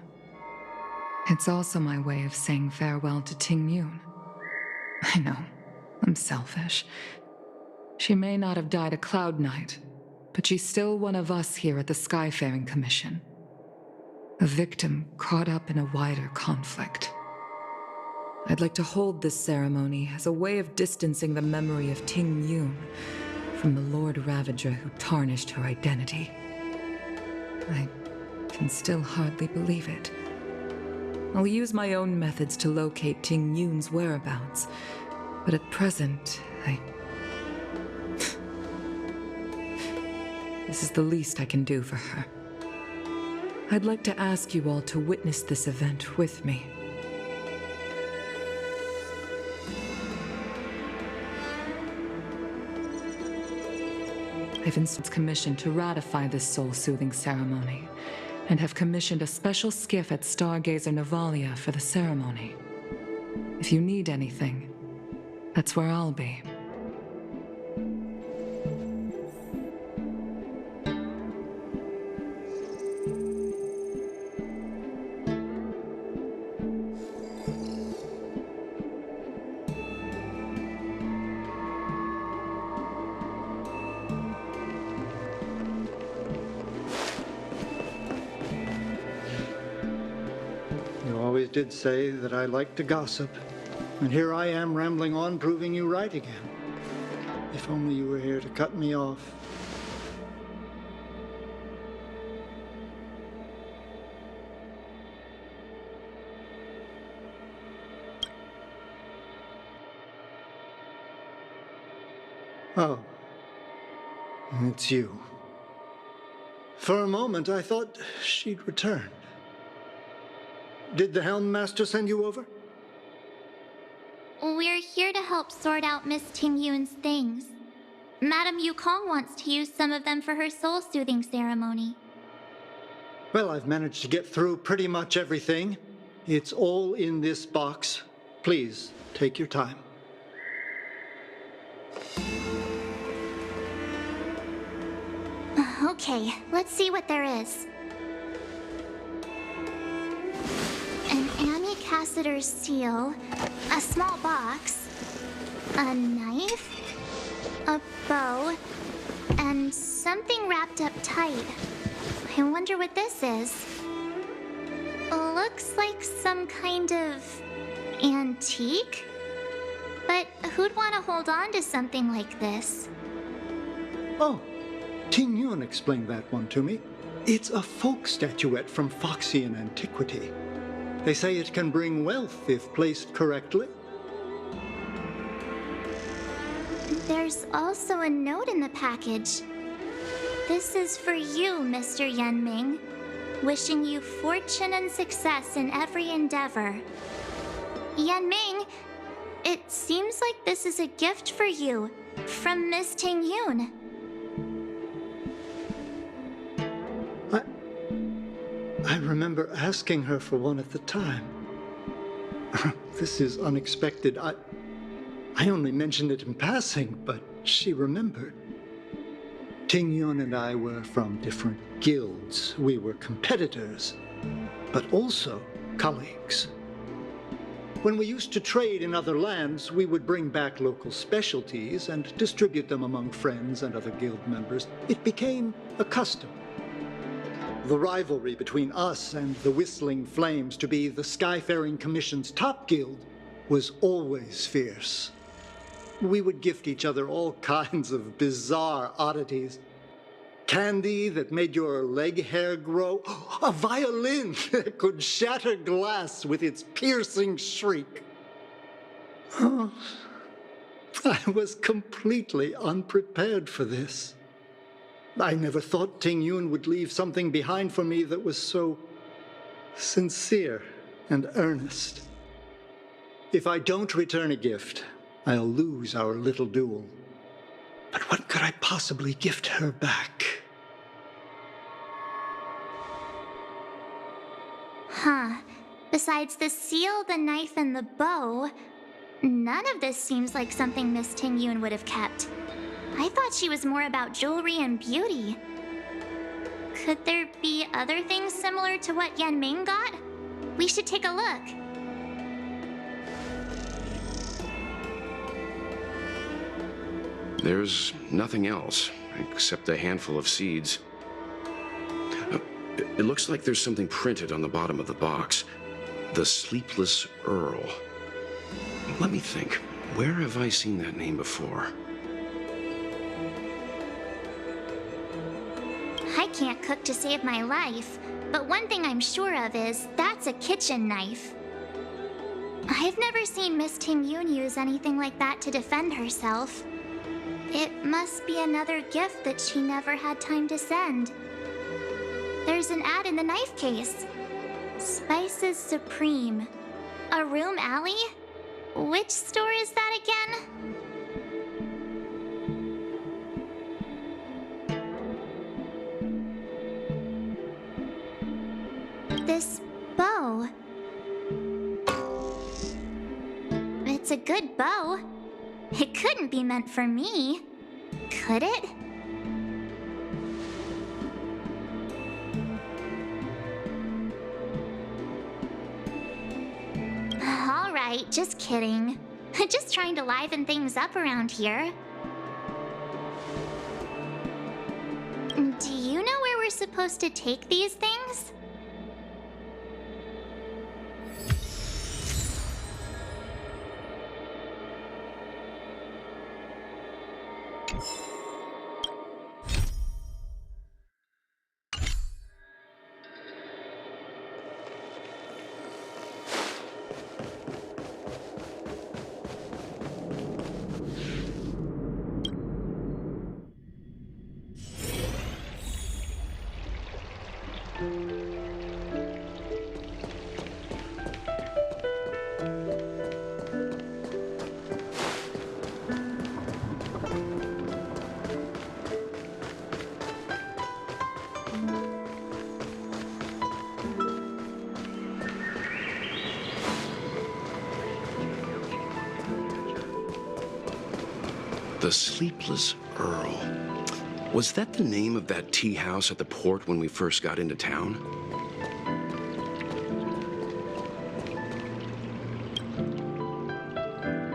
It's also my way of saying farewell to Tingyun. I know, I'm selfish. She may not have died a Cloud Knight, but she's still one of us here at the Skyfaring Commission. A victim caught up in a wider conflict. I'd like to hold this ceremony as a way of distancing the memory of Tingyun from the Lord Ravager who tarnished her identity. I can still hardly believe it. I'll use my own methods to locate Tingyun's whereabouts, but at present, This is the least I can do for her. I'd like to ask you all to witness this event with me. I've installed commission to ratify this soul-soothing ceremony, and have commissioned a special skiff at Stargazer Navalia for the ceremony. If you need anything, that's where I'll be. Did say that I like to gossip, and here I am rambling on, proving you right again. If only you were here to cut me off. Oh, it's you. For a moment, I thought she'd returned. Did the Helm Master send you over? We're here to help sort out Miss Ting-Yun's things. Madame Yukong wants to use some of them for her soul-soothing ceremony. Well, I've managed to get through pretty much everything. It's all in this box. Please, take your time. Okay, let's see what there is. An Amicassator's seal, a small box, a knife, a bow, and something wrapped up tight. I wonder what this is. Looks like some kind of antique? But who'd want to hold on to something like this? Oh, Ting-Yun explained that one to me. It's a folk statuette from Foxian antiquity. They say it can bring wealth if placed correctly. There's also a note in the package. This is for you, Mr. Yenming. Wishing you fortune and success in every endeavor. Yenming, it seems like this is a gift for you from Miss Ting-Yun. I remember asking her for one at the time. This is unexpected. I only mentioned it in passing, but she remembered. Ting-Yun and I were from different guilds. We were competitors, but also colleagues. When we used to trade in other lands, we would bring back local specialties and distribute them among friends and other guild members. It became a custom. The rivalry between us and the Whistling Flames, to be the Skyfaring Commission's top guild, was always fierce. We would gift each other all kinds of bizarre oddities. Candy that made your leg hair grow. A violin that could shatter glass with its piercing shriek. Oh, I was completely unprepared for this. I never thought Ting-Yun would leave something behind for me that was so sincere and earnest. If I don't return a gift, I'll lose our little duel. But what could I possibly gift her back? Huh. Besides the seal, the knife, and the bow, none of this seems like something Miss Ting-Yun would have kept. I thought she was more about jewelry and beauty. Could there be other things similar to what Yenming got? We should take a look. There's nothing else, except a handful of seeds. It looks like there's something printed on the bottom of the box. The Sleepless Earl. Let me think. Where have I seen that name before? I can't cook to save my life, but one thing I'm sure of is that's a kitchen knife. I've never seen Miss Ting-Yun use anything like that to defend herself. It must be another gift that she never had time to send. There's an ad in the knife case. Spices Supreme. A room alley? Which store is that again? it's a good bow. It couldn't be meant for me, could it? All right, just kidding. Just trying to liven things up around here. Do you know where we're supposed to take these things? The Sleepless Earl. Was that the name of that tea house at the port when we first got into town?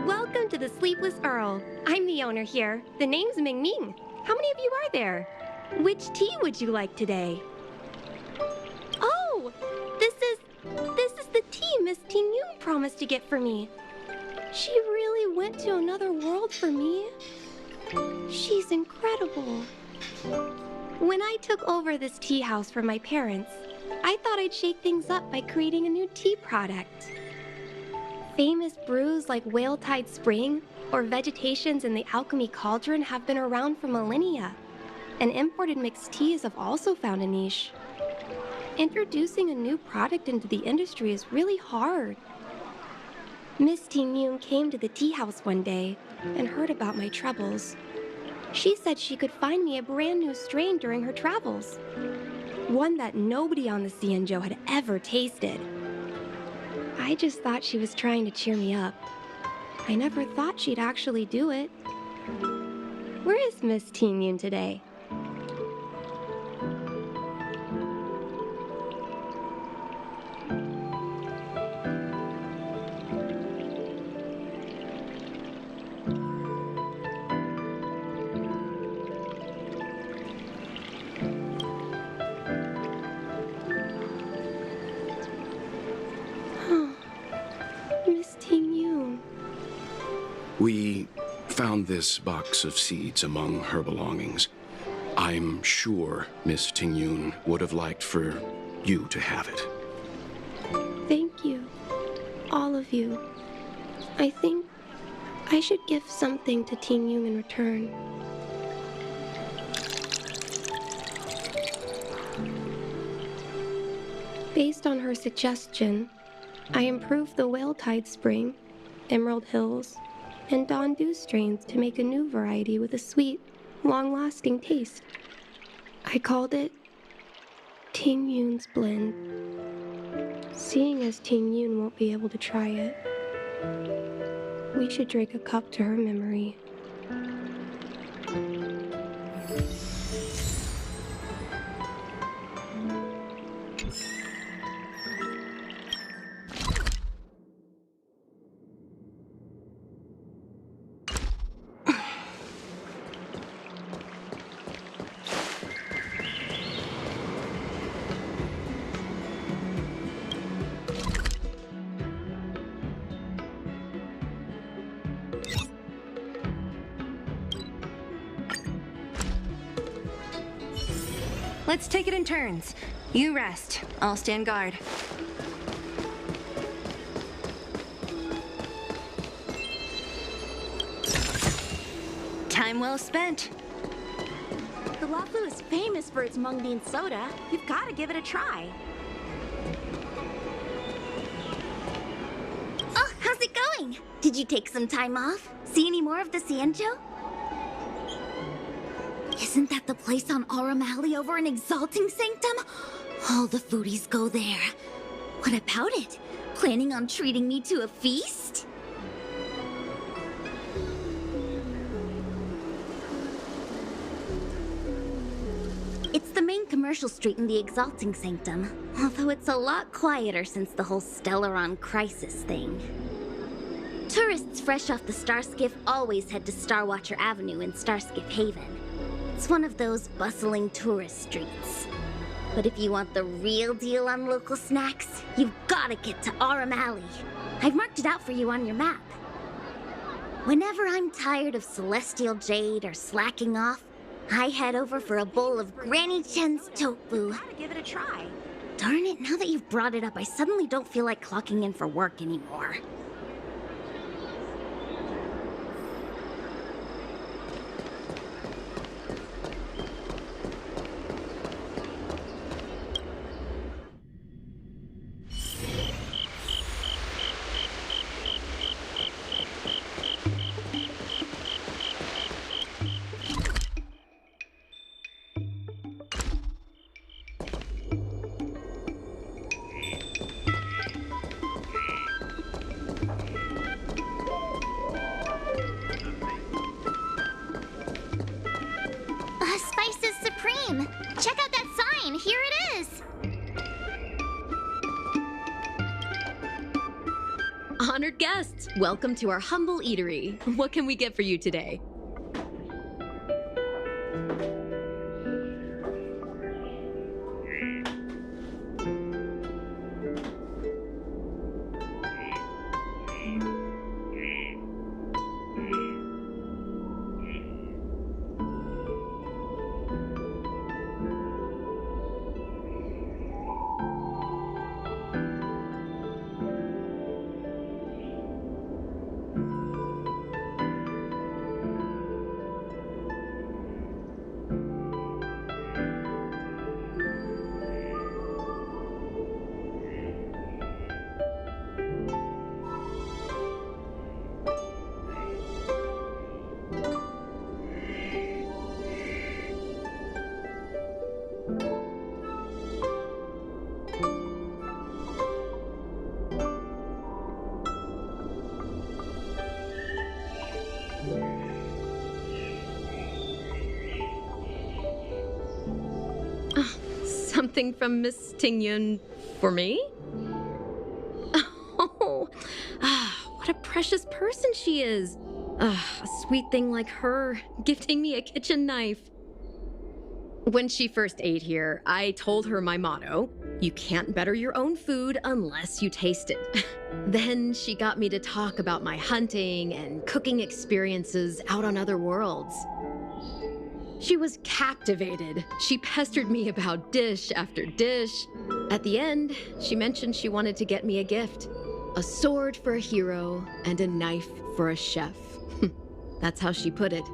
Welcome to the Sleepless Earl. I'm the owner here. The name's Ming Ming. How many of you are there? Which tea would you like today? Oh, this is the tea Miss Ting Yun promised to get for me. She really went to another world for me. She's incredible. When I took over this tea house from my parents, I thought I'd shake things up by creating a new tea product. Famous brews like Whale Tide Spring or Vegetations in the Alchemy Cauldron have been around for millennia, and imported mixed teas have also found a niche. Introducing a new product into the industry is really hard. Miss Ting Yun came to the tea house one day and heard about my troubles. She said she could find me a brand new strain during her travels, one that nobody on the Xianzhou had ever tasted. I just thought she was trying to cheer me up. I never thought she'd actually do it. Where is Miss Ting Yun today? Miss Ting Yun. We found this box of seeds among her belongings. I'm sure Miss Ting Yun would have liked for you to have it. Thank you, all of you. I think I should give something to Ting Yun in return. Based on her suggestion, I improved the Whale Tide Spring, Emerald Hills, and Dawn Dew strains to make a new variety with a sweet, long-lasting taste. I called it Ting Yun's Blend. Seeing as Ting Yun won't be able to try it, we should drink a cup to her memory. Let's take it in turns. You rest. I'll stand guard. Time well spent. The Lafu is famous for its mung bean soda. You've got to give it a try. Oh, how's it going? Did you take some time off? See any more of the Xianzhou? Isn't that the place on Aurum Alley over in Exalting Sanctum? All the foodies go there. What about it? Planning on treating me to a feast? It's the main commercial street in the Exalting Sanctum, although it's a lot quieter since the whole Stellaron crisis thing. Tourists fresh off the Starskiff always head to Starwatcher Avenue in Starskiff Haven. It's one of those bustling tourist streets. But if you want the real deal on local snacks, you've gotta get to Aurum Alley. I've marked it out for you on your map. Whenever I'm tired of Celestial Jade or slacking off, I head over for a bowl of Granny Chen's tofu. Gotta give it a try. Darn it, now that you've brought it up, I suddenly don't feel like clocking in for work anymore. Spices Supreme! Check out that sign! Here it is! Honored guests, welcome to our humble eatery. What can we get for you today? Something from Miss Tingyun for me? Oh, what a precious person she is. A sweet thing like her, gifting me a kitchen knife. When she first ate here, I told her my motto: you can't better your own food unless you taste it. Then she got me to talk about my hunting and cooking experiences out on other worlds. She was captivated. She pestered me about dish after dish. At the end, she mentioned she wanted to get me a gift. A sword for a hero and a knife for a chef. That's how she put it.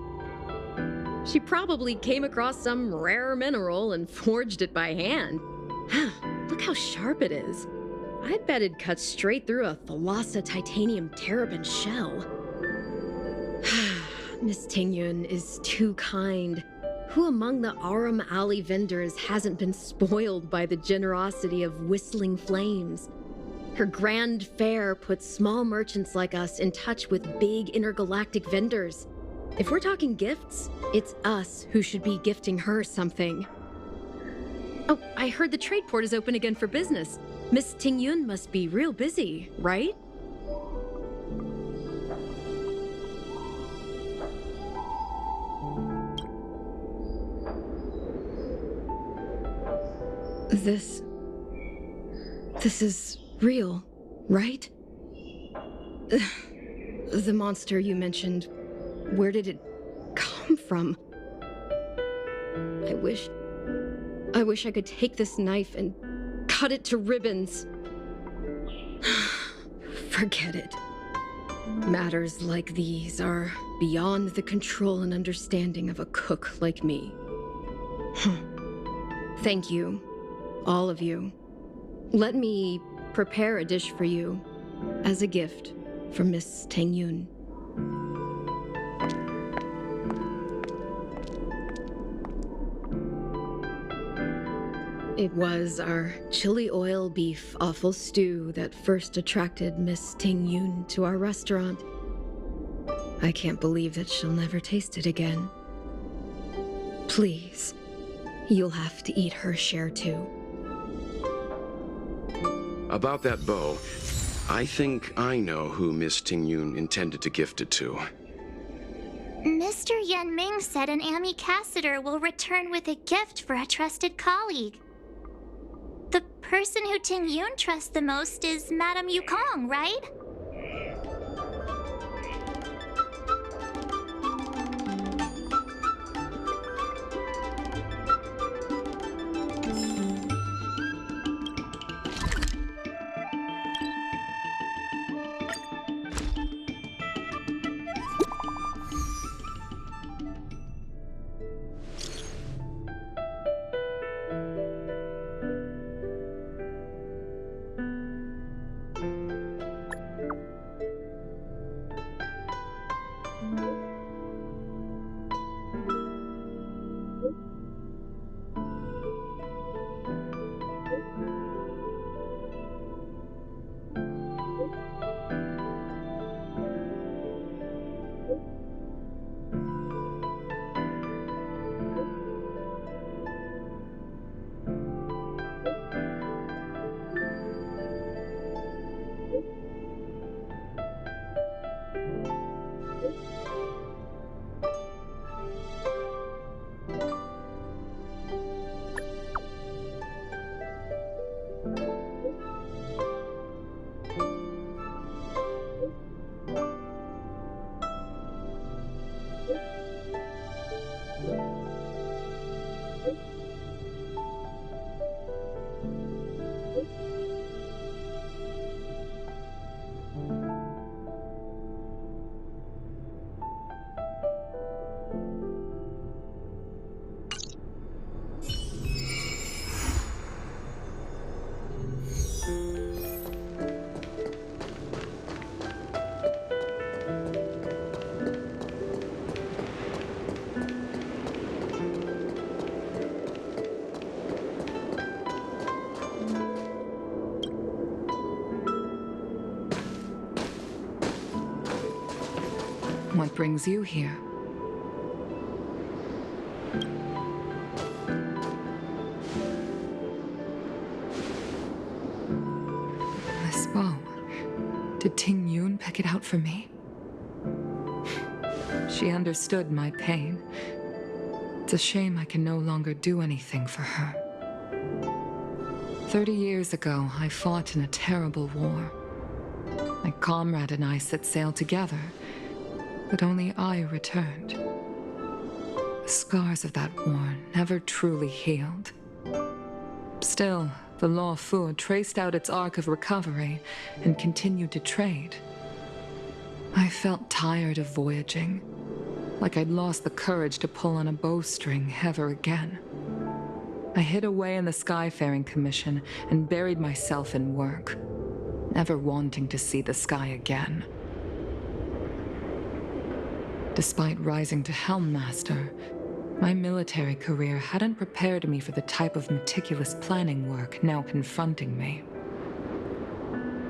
She probably came across some rare mineral and forged it by hand. Look how sharp it is. I bet it'd cut straight through a Thalassa titanium terrapin shell. Miss Tingyun is too kind. Who among the Aurum Alley vendors hasn't been spoiled by the generosity of whistling flames? Her grand fare puts small merchants like us in touch with big intergalactic vendors. If we're talking gifts, it's us who should be gifting her something. Oh, I heard the trade port is open again for business. Miss Tingyun must be real busy, right? This is real, right? The monster you mentioned, where did it come from? I wish I could take this knife and cut it to ribbons. Forget it. Matters like these are beyond the control and understanding of a cook like me. Thank you, all of you. Let me prepare a dish for you as a gift from Miss Tingyun. It was our chili oil beef offal stew that first attracted Miss Tingyun to our restaurant. I can't believe that she'll never taste it again. Please, you'll have to eat her share too. About that bow, I think I know who Miss Tingyun intended to gift it to. Mr. Yan Ming said an ambassador will return with a gift for a trusted colleague. The person who Tingyun trusts the most is Madame Yukong, right? What brings you here? This bow. Did Tingyun pick it out for me? She understood my pain. It's a shame I can no longer do anything for her. 30 years ago, I fought in a terrible war. My comrade and I set sail together, but only I returned. The scars of that war never truly healed. Still, the Law Fu traced out its arc of recovery and continued to trade. I felt tired of voyaging, like I'd lost the courage to pull on a bowstring ever again. I hid away in the Skyfaring Commission and buried myself in work, never wanting to see the sky again. Despite rising to Helm Master, my military career hadn't prepared me for the type of meticulous planning work now confronting me.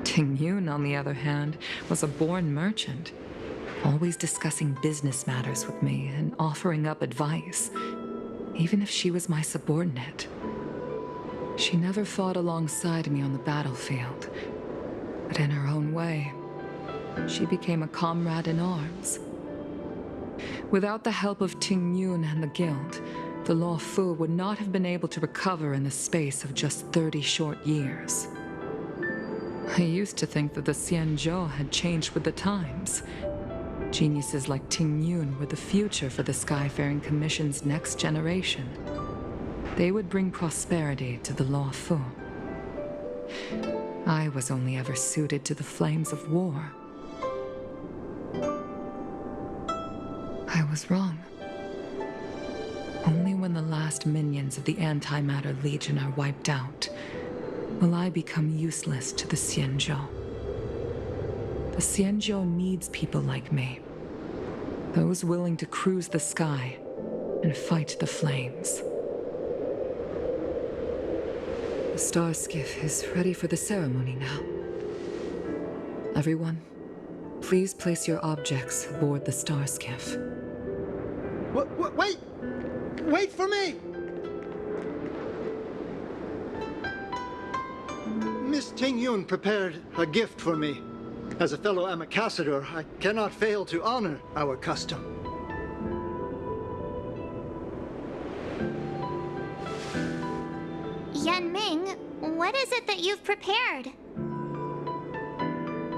Tingyun, on the other hand, was a born merchant, always discussing business matters with me and offering up advice, even if she was my subordinate. She never fought alongside me on the battlefield, but in her own way, she became a comrade in arms. Without the help of Tingyun and the Guild, the Law Fu would not have been able to recover in the space of just 30 short years. I used to think that the Xianzhou had changed with the times. Geniuses like Tingyun were the future for the Skyfaring Commission's next generation. They would bring prosperity to the Law Fu. I was only ever suited to the flames of war. I was wrong. Only when the last minions of the Antimatter Legion are wiped out will I become useless to the Xianzhou. The Xianzhou needs people like me, those willing to cruise the sky and fight the flames. The star skiff is ready for the ceremony now. Everyone, please place your objects aboard the star skiff. Wait! Wait for me! Miss Ting Yun prepared a gift for me. As a fellow ambassador, I cannot fail to honor our custom. Yan Ming, what is it that you've prepared?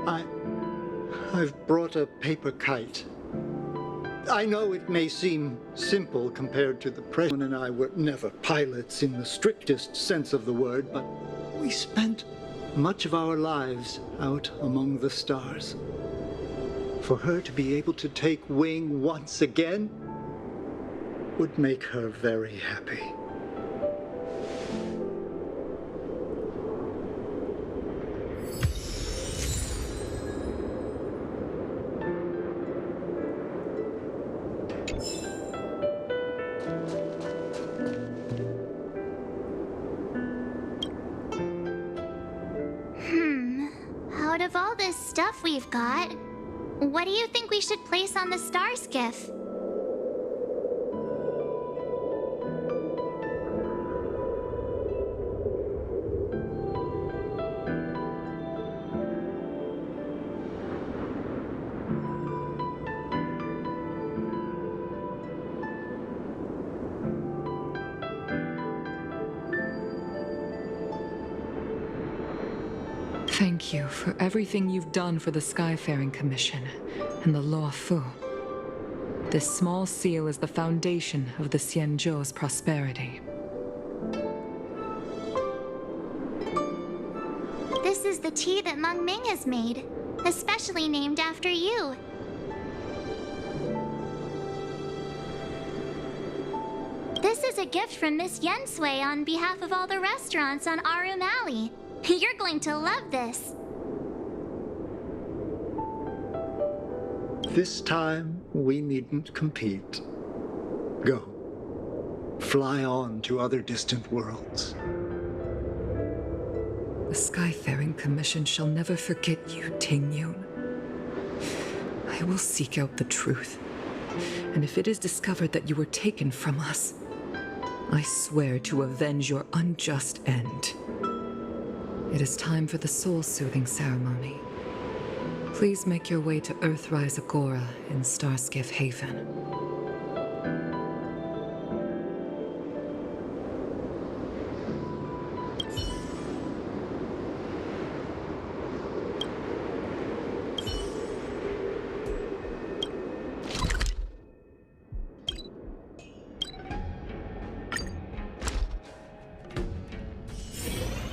I've brought a paper kite. I know it may seem simple compared to the President and I were never pilots in the strictest sense of the word, but we spent much of our lives out among the stars. For her to be able to take wing once again would make her very happy. Out of all this stuff we've got, what do you think we should place on the star skiff? Thank you for everything you've done for the Skyfaring Commission and the Law Fu. This small seal is the foundation of the Xianzhou's prosperity. This is the tea that Meng Ming has made, especially named after you. This is a gift from Miss Yen Sui on behalf of all the restaurants on Arum Alley. You're going to love this. This time, we needn't compete. Go. Fly on to other distant worlds. The Skyfaring Commission shall never forget you, Ting Yun. I will seek out the truth. And if it is discovered that you were taken from us, I swear to avenge your unjust end. It is time for the soul-soothing ceremony. Please make your way to Earthrise Agora in Starskiff Haven.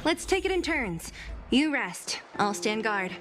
Let's take it in turns. You rest. I'll stand guard.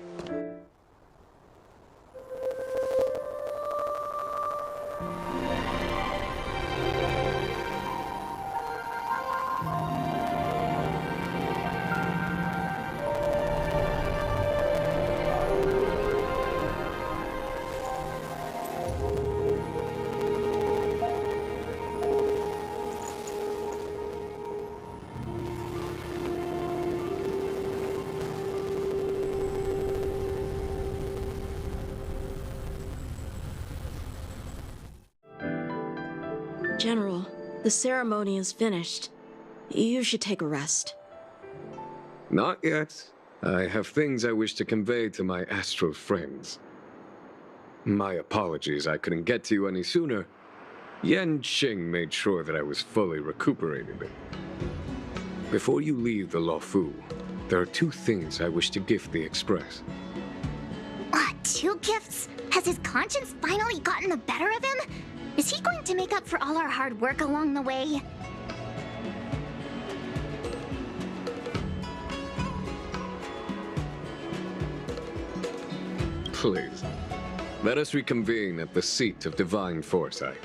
General, the ceremony is finished. You should take a rest. Not yet. I have things I wish to convey to my astral friends. My apologies I couldn't get to you any sooner. Yan Qing made sure that I was fully recuperated. Before you leave the Law Fu, there are two things I wish to gift the Express. Two gifts? Has his conscience finally gotten the better of him? Is he going to make up for all our hard work along the way? Please, let us reconvene at the seat of divine foresight.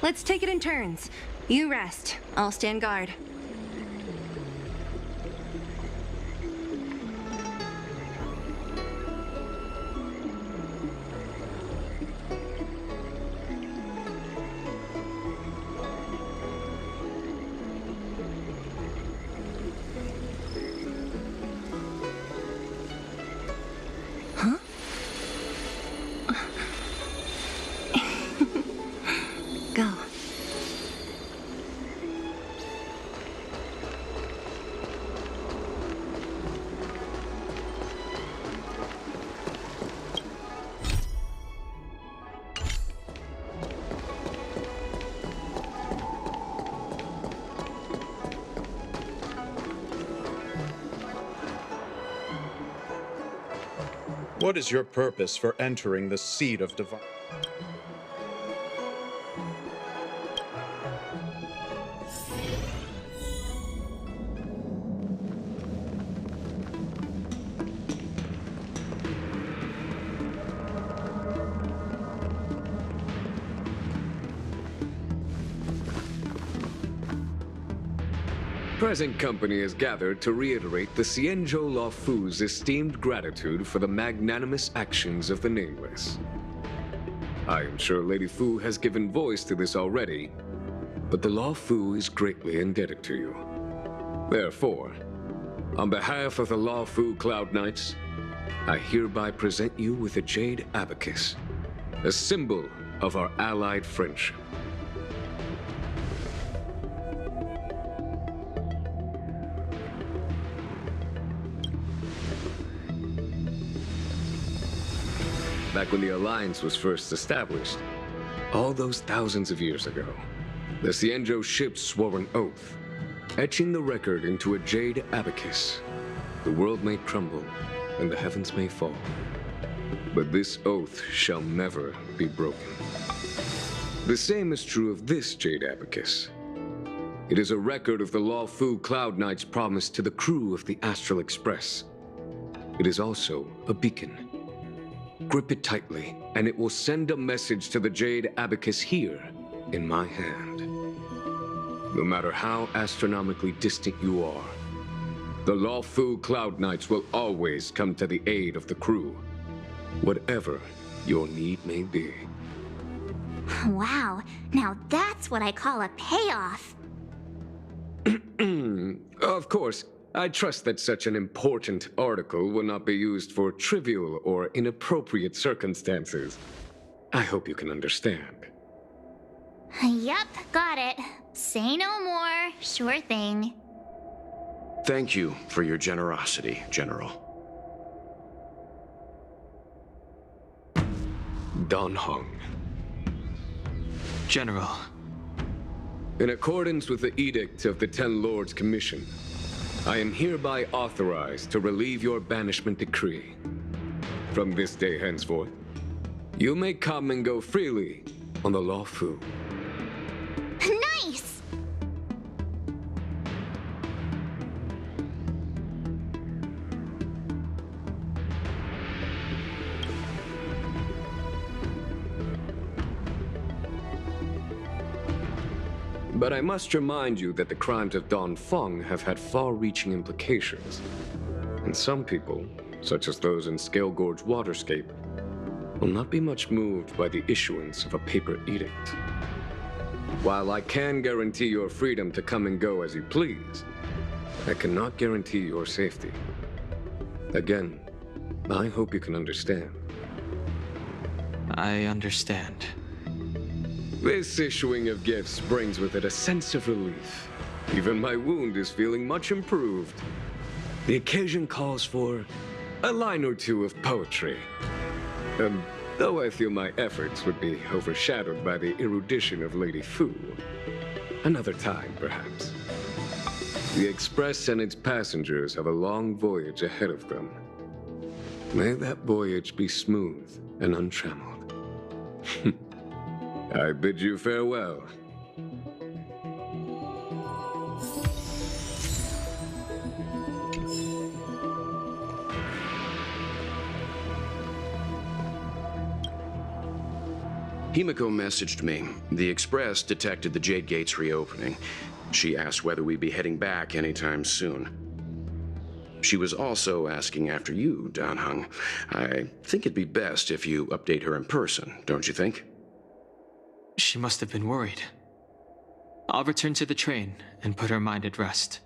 Let's take it in turns. You rest. I'll stand guard. What is your purpose for entering the seat of divine... Present company is gathered to reiterate the Xianzhou Luofu's esteemed gratitude for the magnanimous actions of the Nameless. I am sure Lady Fu has given voice to this already, but the Luofu is greatly indebted to you. Therefore, on behalf of the Luofu Cloud Knights, I hereby present you with a jade abacus, a symbol of our allied friendship. Back when the Alliance was first established, all those thousands of years ago, the Xianzhou ships swore an oath, etching the record into a jade abacus. The world may crumble, and the heavens may fall, but this oath shall never be broken. The same is true of this jade abacus. It is a record of the Luofu Cloud Knight's promise to the crew of the Astral Express. It is also a beacon. Grip it tightly, and it will send a message to the jade abacus here in my hand. No matter how astronomically distant you are, the Luofu Cloud Knights will always come to the aid of the crew, whatever your need may be. Wow, now that's what I call a payoff. Of course, I trust that such an important article will not be used for trivial or inappropriate circumstances. I hope you can understand. Yep, got it. Say no more. Sure thing. Thank you for your generosity, General. Dan Heng. General. In accordance with the Edict of the Ten Lords Commission, I am hereby authorized to relieve your banishment decree. From this day henceforth, you may come and go freely on the Luofu. Nice! But I must remind you that the crimes of Don Feng have had far-reaching implications. And some people, such as those in Scale Gorge Waterscape, will not be much moved by the issuance of a paper edict. While I can guarantee your freedom to come and go as you please, I cannot guarantee your safety. Again, I hope you can understand. I understand. This issuing of gifts brings with it a sense of relief. Even my wound is feeling much improved. The occasion calls for a line or two of poetry. And though I feel my efforts would be overshadowed by the erudition of Lady Fu, another time, perhaps. The Express and its passengers have a long voyage ahead of them. May that voyage be smooth and untrammeled. I bid you farewell. Himiko messaged me. The Express detected the Jade Gates reopening. She asked whether we'd be heading back anytime soon. She was also asking after you, Dan Heng. I think it'd be best if you update her in person, don't you think? She must have been worried. I'll return to the train and put her mind at rest.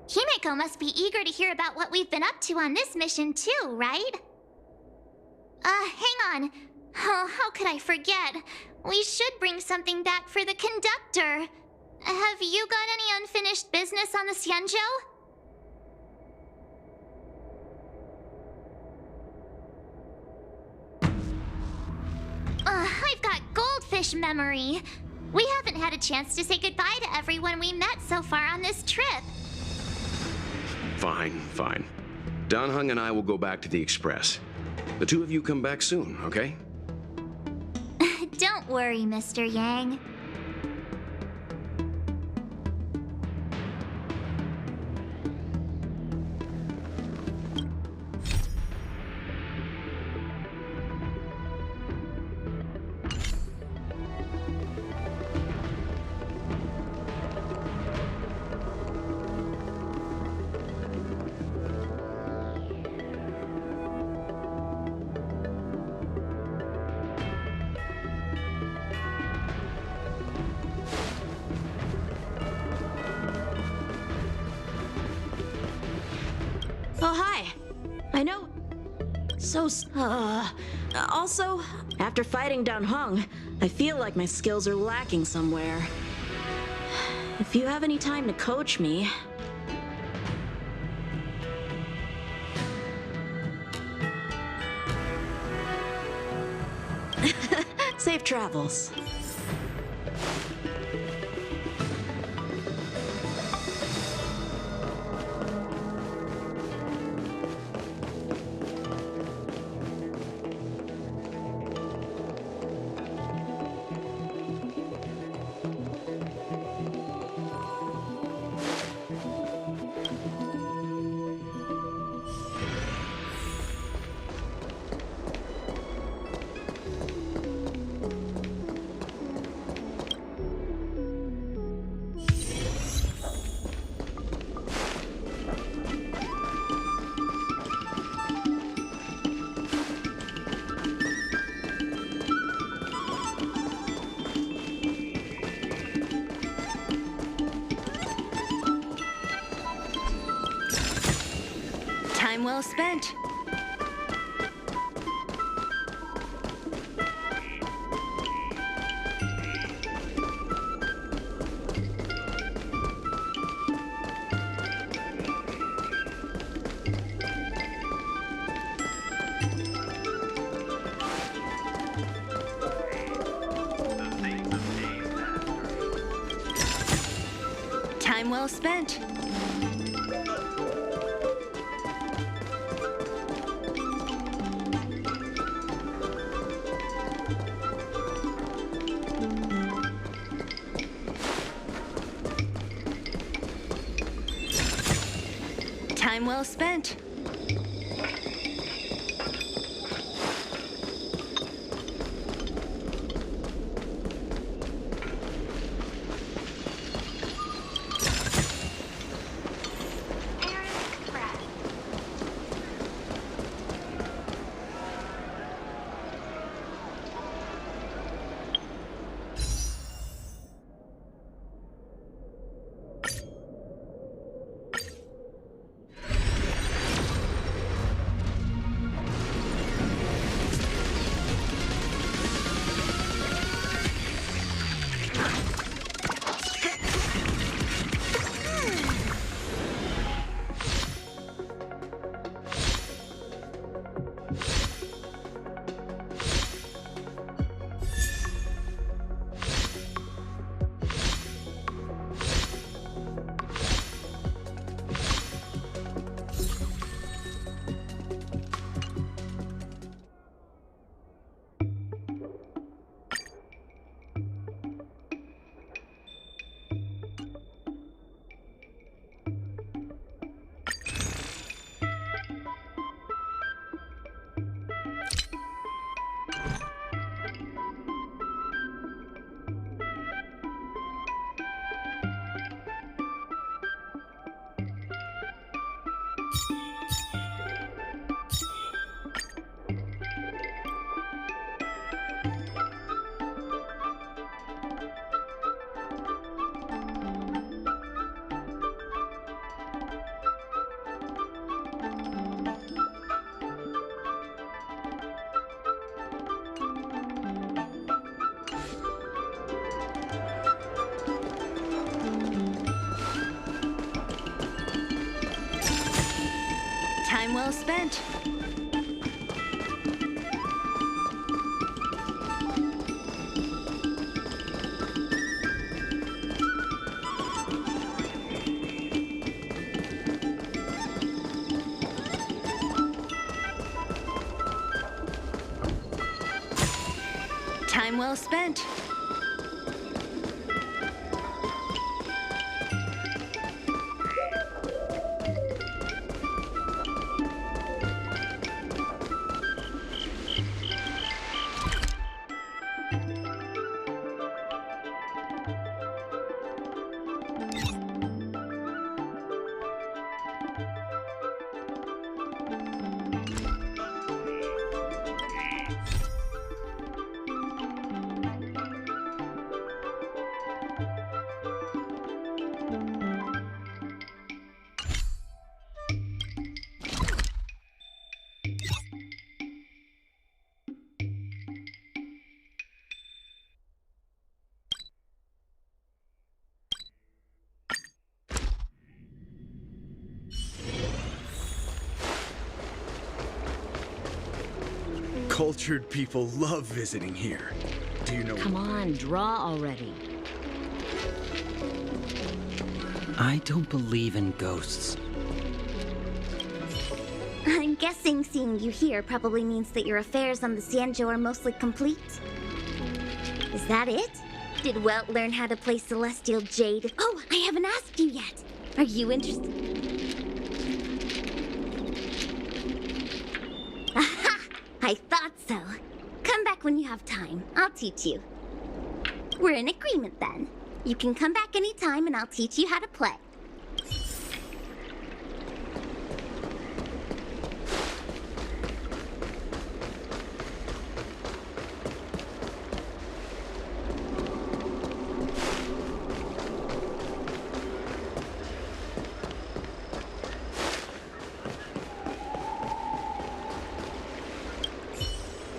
Himiko must be eager to hear about what we've been up to on this mission too, right? Hang on. Oh, how could I forget? We should bring something back for the conductor. Have you got any unfinished business on the Xianzhou? I've got goldfish memory. We haven't had a chance to say goodbye to everyone we met so far on this trip. Fine, fine. Don Hung and I will go back to the Express. The two of you come back soon, okay? Don't worry, Mr. Yang. Oh, hi. I know. Also, after fighting Don Hung, I feel like my skills are lacking somewhere. If you have any time to coach me... Safe travels. Time well spent. Time well spent. Time well spent. Time well spent. Time well spent. Cultured people love visiting here. Do you know? Come on, draw already. I don't believe in ghosts. I'm guessing seeing you here probably means that your affairs on the Xianzhou are mostly complete. Is that it? Did Welt learn how to play Celestial Jade? Oh, I haven't asked you yet. Are you interested? Aha! I thought so. Come back when you have time. I'll teach you. We're in agreement then. You can come back anytime and I'll teach you how to play.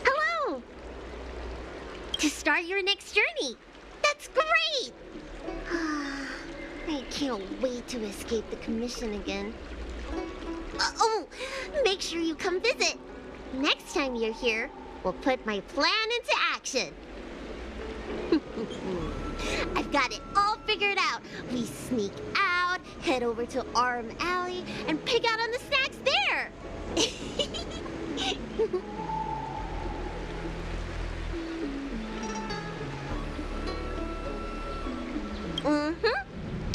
Hello! To start your next journey. That's great! I can't wait to escape the commission again. Oh, make sure you come visit. Next time you're here, we'll put my plan into action. I've got it all figured out. We sneak out, head over to Arm Alley, and pick out on the snacks there.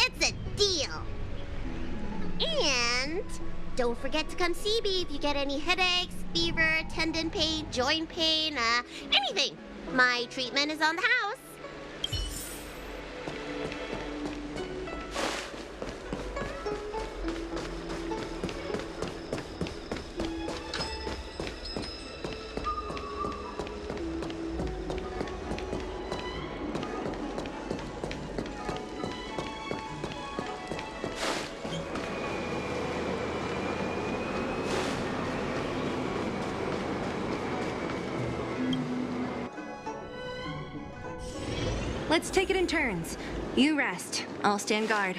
It's a deal. And don't forget to come see me if you get any headaches, fever, tendon pain, joint pain, anything. My treatment is on the house. Let's take it in turns. You rest. I'll stand guard.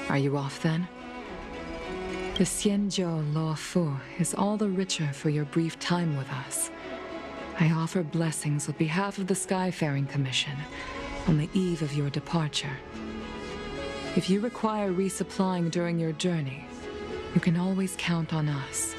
Are you off then? The Xianzhou Luofu is all the richer for your brief time with us. I offer blessings with behalf of the Skyfaring Commission on the eve of your departure. If you require resupplying during your journey, you can always count on us.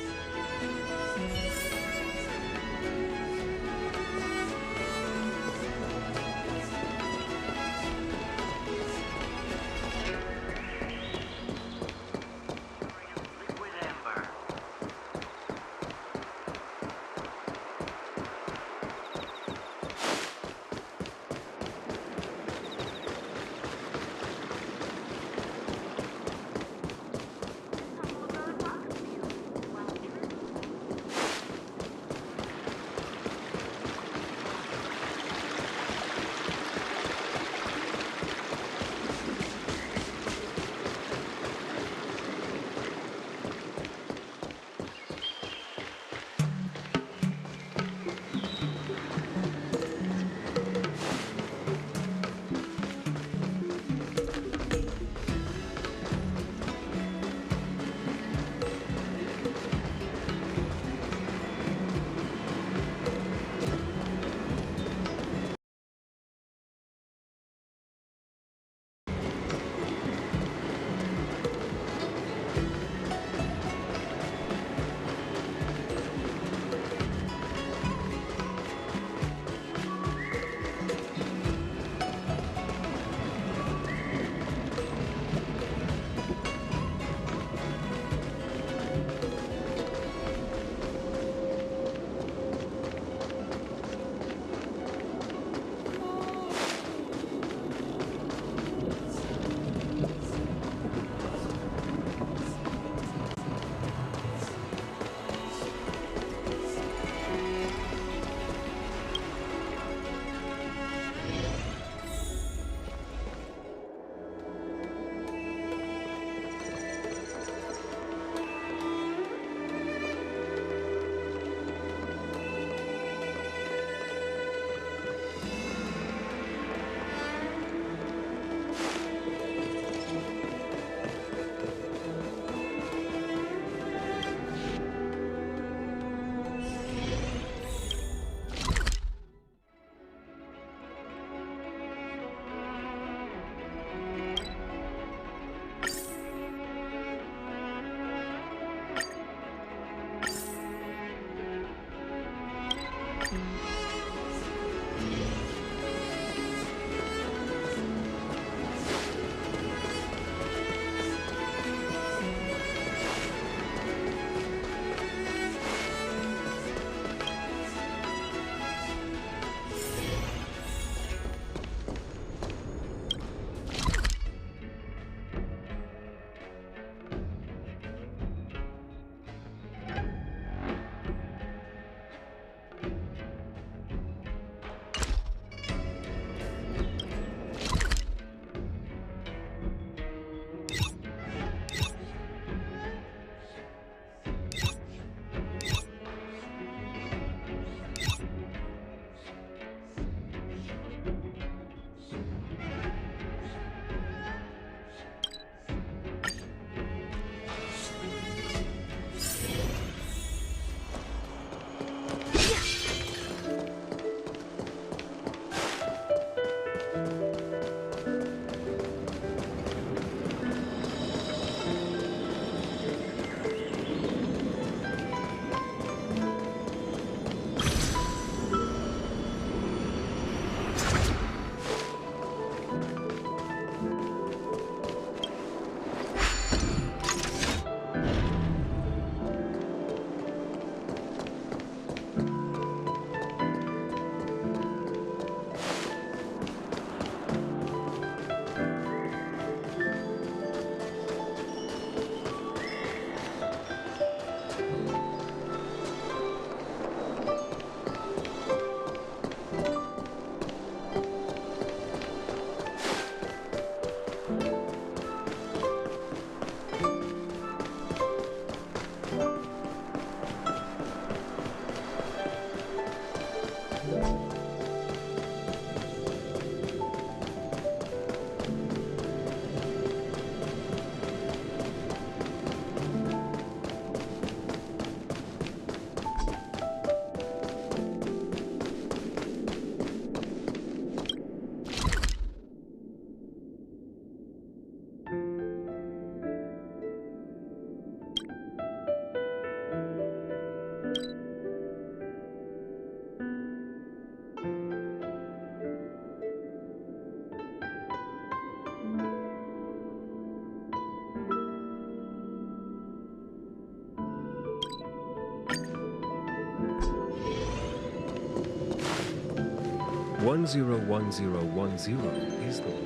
101010 is the way.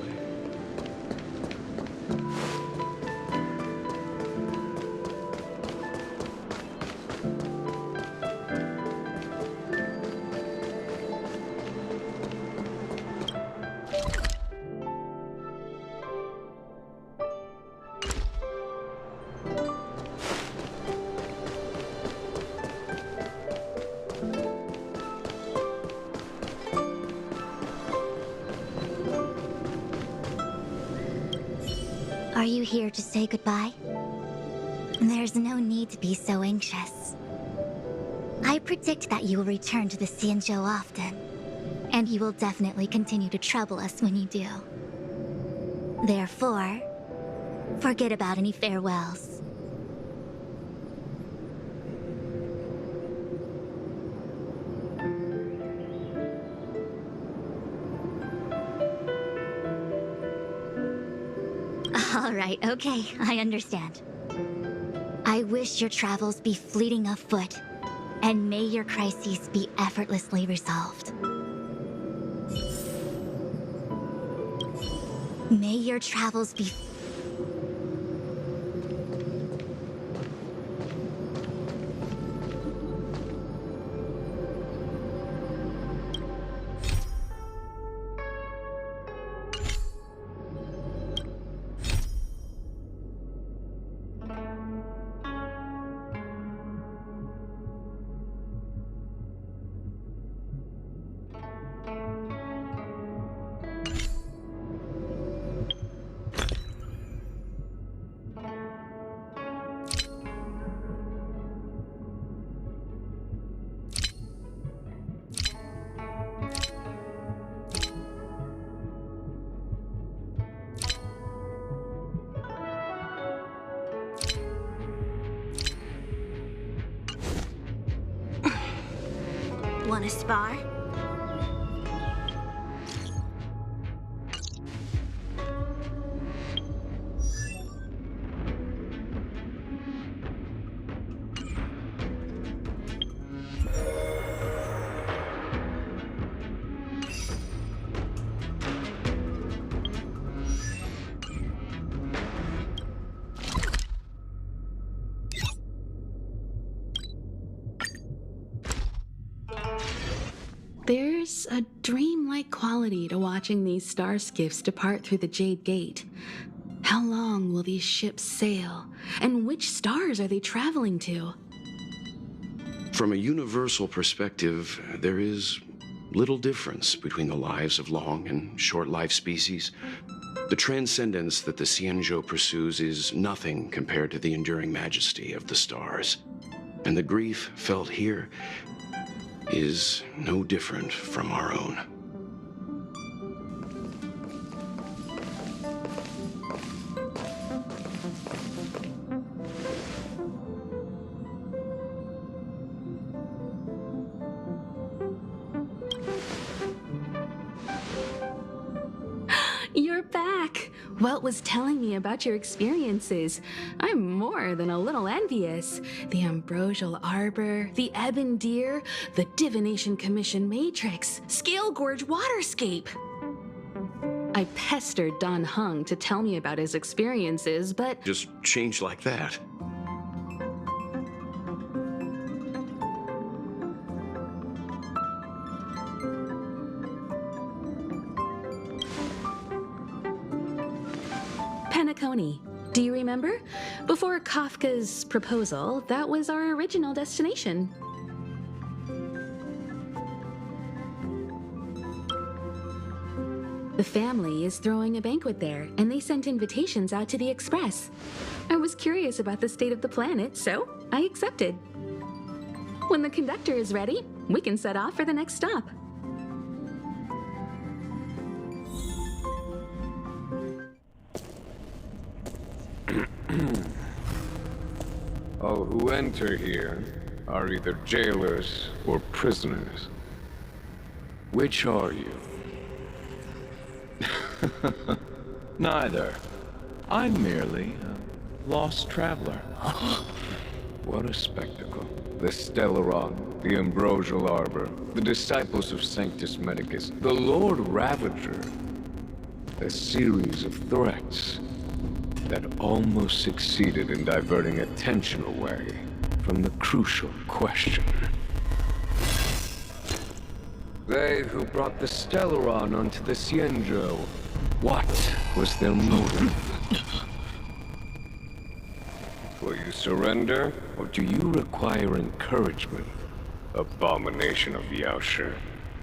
Are you here to say goodbye? There's no need to be so anxious. I predict that you will return to the Xianzhou often, and you will definitely continue to trouble us when you do. Therefore, forget about any farewells. All right, okay, I understand. I wish your travels be fleeting of foot, and may your crises be effortlessly resolved. May your travels be... Want to spar? There's a dreamlike quality to watching these star skiffs depart through the Jade Gate. How long will these ships sail? And which stars are they traveling to? From a universal perspective, there is little difference between the lives of long and short-lived species. The transcendence that the Xianzhou pursues is nothing compared to the enduring majesty of the stars. And the grief felt here is no different from our own. You're back! Welt was telling me about your experiences. I'm more than a little envious. The Ambrosial Arbor, the Ebon Deer, the Divination Commission Matrix, Scale Gorge Waterscape. I pestered Don Hung to tell me about his experiences, but... Just changed like that. Penacony. Do you remember? Before Kafka's proposal, that was our original destination. The family is throwing a banquet there, and they sent invitations out to the Express. I was curious about the state of the planet, so I accepted. When the conductor is ready, we can set off for the next stop. All who enter here are either jailers or prisoners. Which are you? Neither. I'm merely a lost traveler. What a spectacle. The Stellaron, the Ambrosial Arbor, the disciples of Sanctus Medicus, the Lord Ravager. A series of threats that almost succeeded in diverting attention away from the crucial question. They who brought the Stellaron onto the Cienjo, what was their motive? Will you surrender, or do you require encouragement? Abomination of Yaoshi.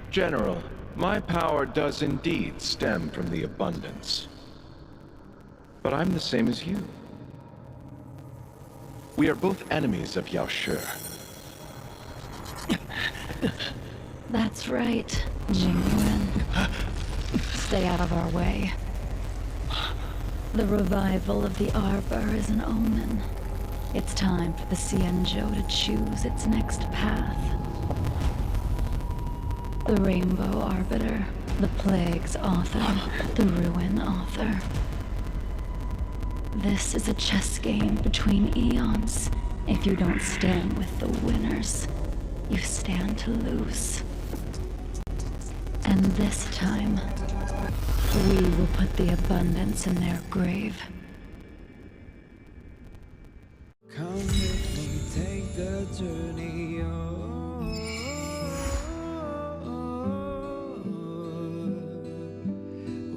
General, my power does indeed stem from the abundance. But I'm the same as you. We are both enemies of Yaoshi. That's right, Jingyuan. Stay out of our way. The revival of the Arbor is an omen. It's time for the Cienjo to choose its next path. The Rainbow Arbiter, the Plague's author, the Ruin author. This is a chess game between eons. If you don't stand with the winners, you stand to lose. And this time, we will put the abundance in their grave. Come with me, take the journey on.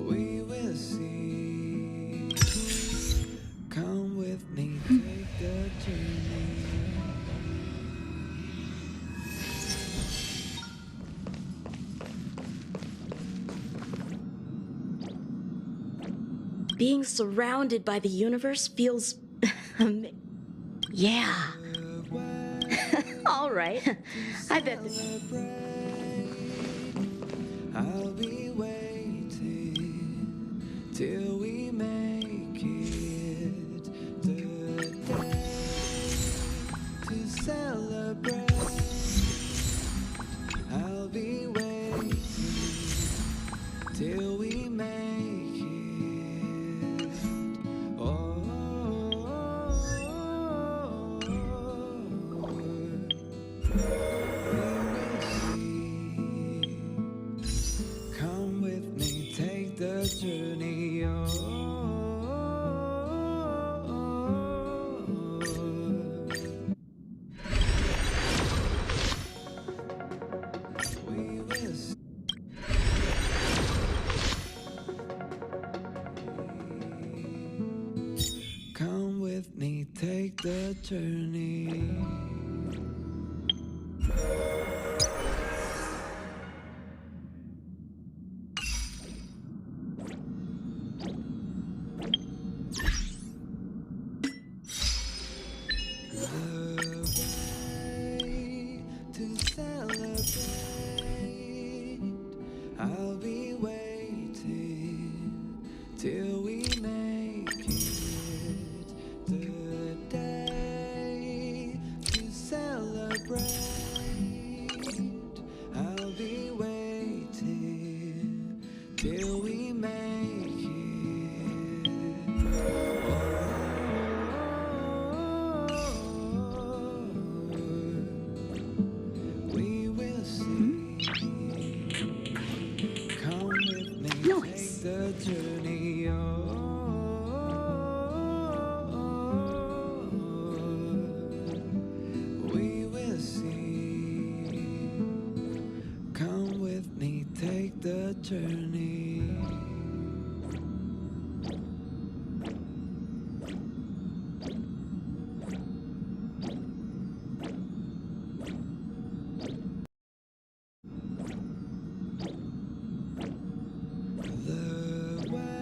We will see. Come with me, take the journey. Being surrounded by the universe feels yeah. All right. I bet I'll be waiting till we make it the day to celebrate. I'll be waiting till we make it. Come with me, take the journey on. We will see. Come with me, take the journey. I'll be waiting till we make it the day to celebrate. I'll be waiting till we make it. We will see. Come with me, take the journey on. We will see. Come with me, take the journey. The way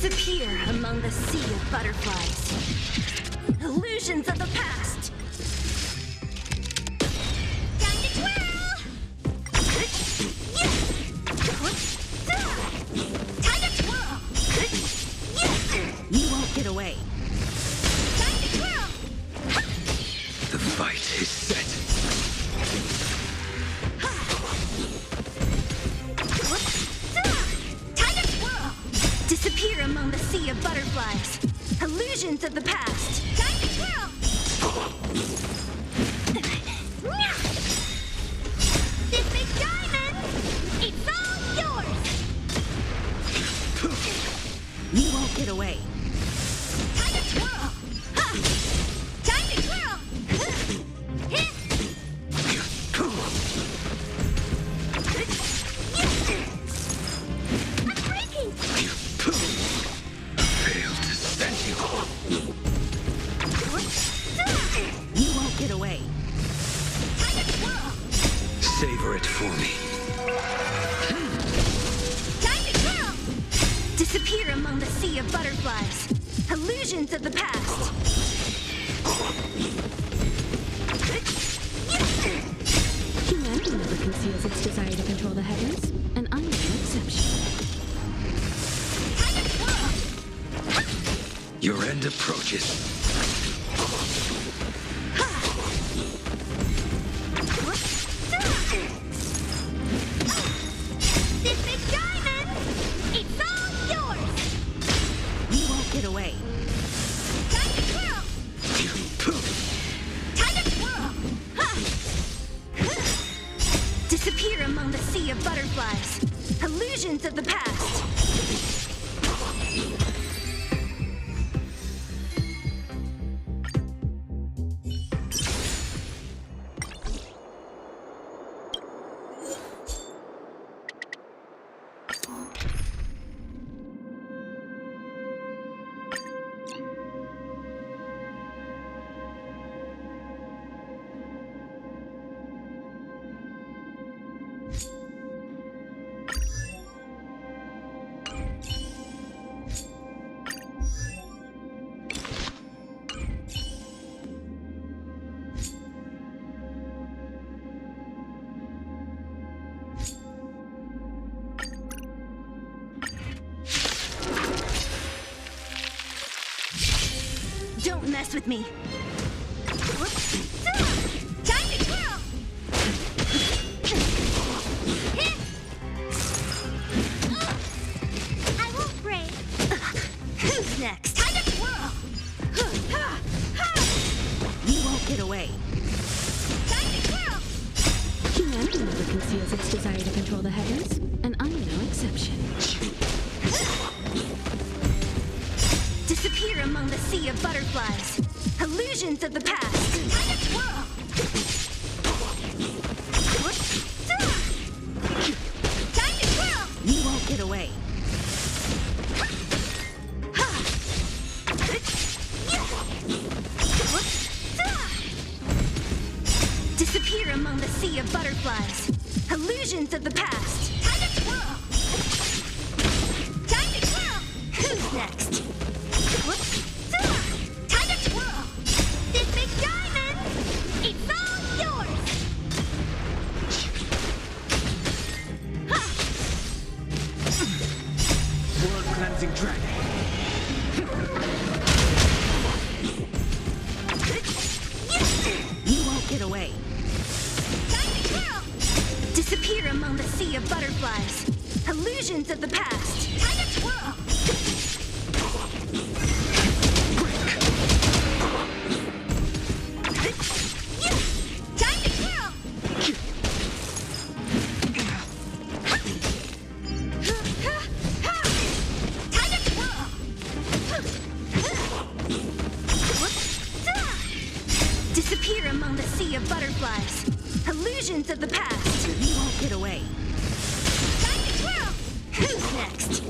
Disappear among the sea of butterflies. Illusions of the past. Time to twirl! Time to twirl! You won't get away. Time to twirl! The fight is set. Time to twirl! Disappear among the sea of butterflies. Illusions of the past. Time to twirl! This big diamond, it's all yours! You won't get away. Time to twirl! Time to twirl! I'm breaking! Failed to send you. You won't get away. Time to twirl! Savor it for me. Time to twirl! Disappear among the sea of butterflies. Illusions of the past. Humanity never conceals its desire to control the heavens, and I'm no exception. Time to twirl! Your end approaches. This big diamond, it's all yours! You won't get away. Time to twirl! Time to twirl! Disappear among the sea of butterflies. Illusions of the past. Don't mess with me. Time to twirl! I won't break. Who's next? Time to twirl! You won't get away. Time to twirl! Humanity never conceals its desire to control the heavens, and I'm no exception. Disappear among the sea of butterflies. Illusions of the past. Time to twirl! Time to twirl! You won't get away. Disappear among the sea of butterflies. Illusions of the past. Time to twirl! Time to twirl! Who's next? Time to twirl! This big diamond, it's all yours! World-cleansing dragon. You won't get away. Time to twirl! Disappear among the sea of butterflies. Illusions of the past. Time to twirl! Time to twirl! Time to twirl! Disappear among the sea of butterflies. Illusions of the past. You won't get away. Time to twirl! Who's next?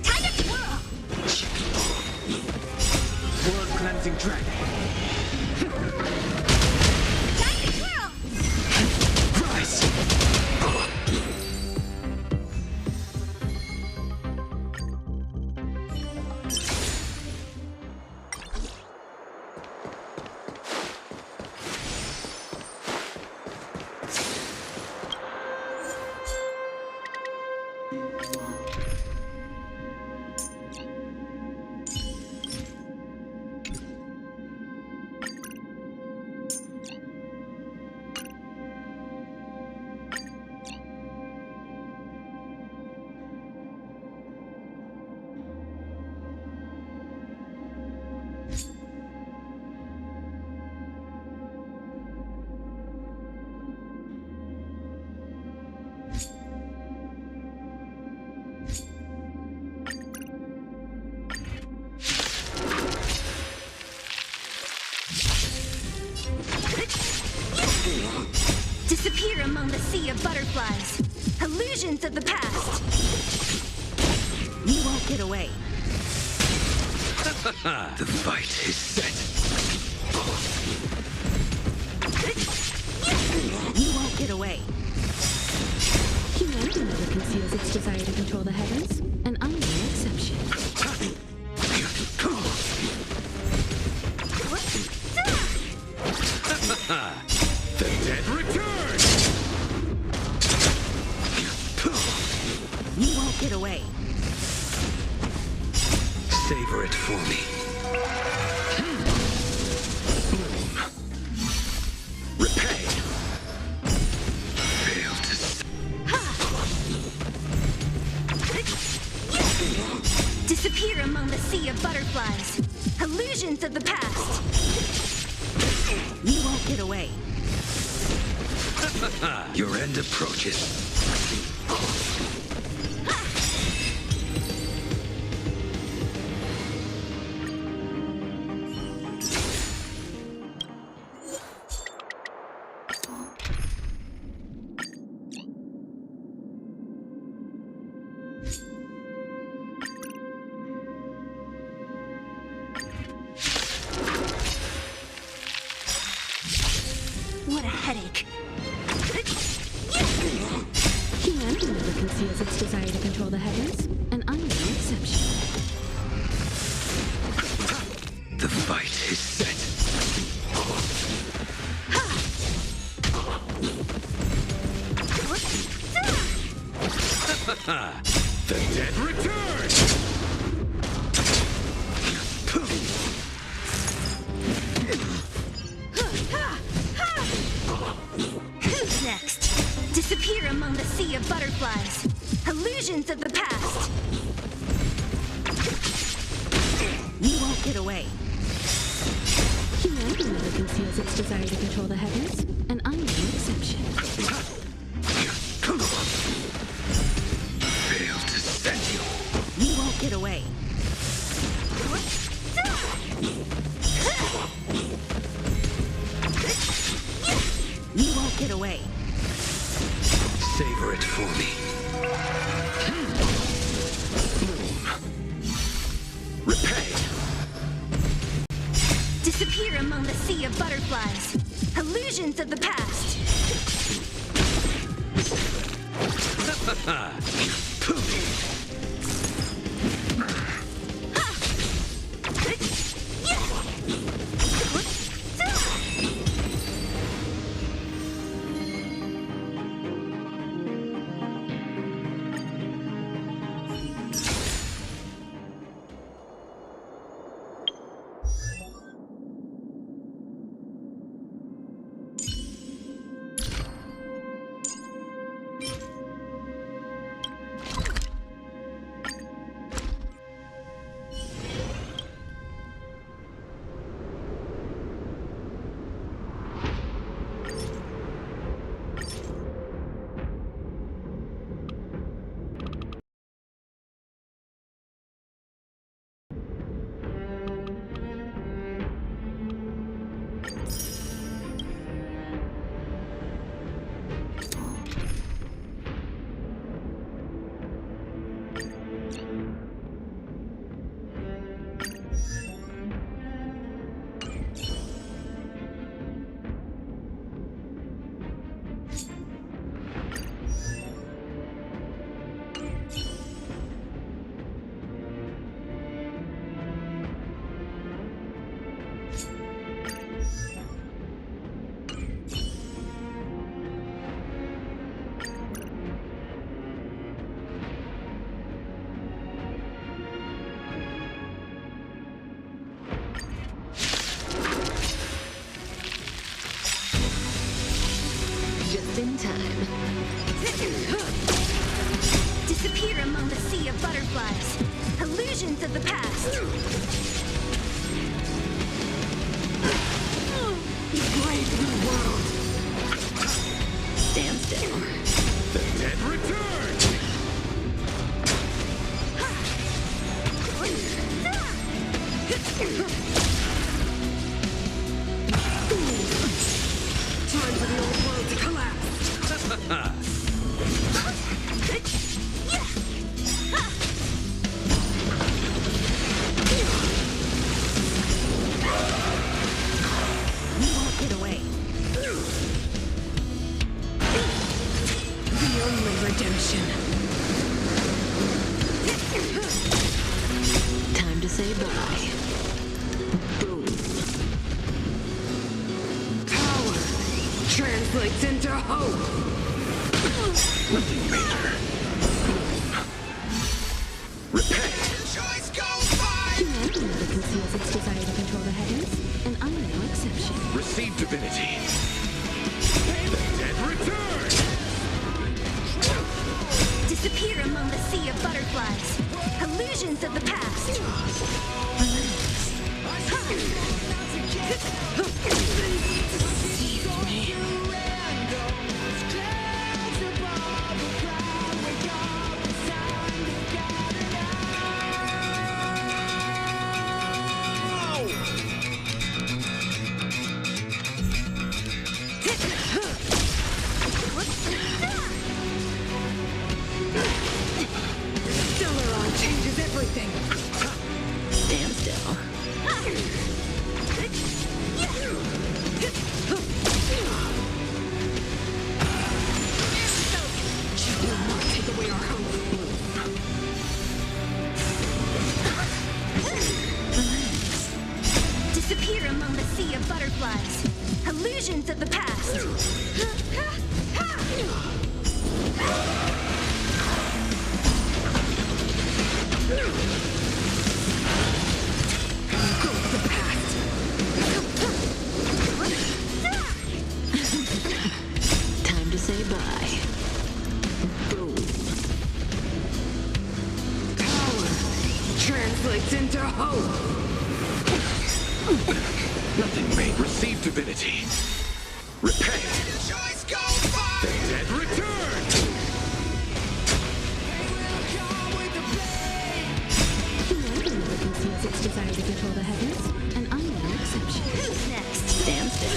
Time to twirl! World-cleansing dragon. Time to twirl! Rise. Disappear among the sea of butterflies. Illusions of the past. You won't get away. The fight is set. You won't get away. Humanity never conceals its desire to control the heavens, and I'm no exception. The dead return! You won't get away. Savor it for me. Bloom. Repay. Fail to... Disappear among the sea of butterflies. Illusions of the past. You won't get away. Your end approaches. What a headache. Humanity never conceals its desire to control the heavens, and I'm no exception. The fight is set. The dead return! Who's next? Disappear among the sea of butterflies. Illusions of the past. You won't get away. Humanity never conceals its desire to control the heavens, and I'm no exception. Fail to set you. You won't get away. You won't get away. Savor it for me. Bloom. Repay. Disappear among the sea of butterflies. Illusions of the past. Just in time. Disappear among the sea of butterflies. Illusions of the past. Brave new world. Stand still. The dead return! Time for the old world to collapse. say bye. Boom. Power translates into hope. Nothing major. Repent. Choice goes by! Humanity never conceals its desire to control the heavens, and I'm no exception. Receive divinity. The dead return. Disappear among the sea of butterflies. Illusions of the past. Stellaron changes everything. Stand still. She will not take away our hope. Disappear among the sea of butterflies. Illusions of the past. Time to say bye. Boom. Power translates into hope. Nothing may receive divinity. Repent. Choice goes by. The dead return. Humanity never conceals its desire to control the heavens, and I'm no exception. Who's next? Stand still.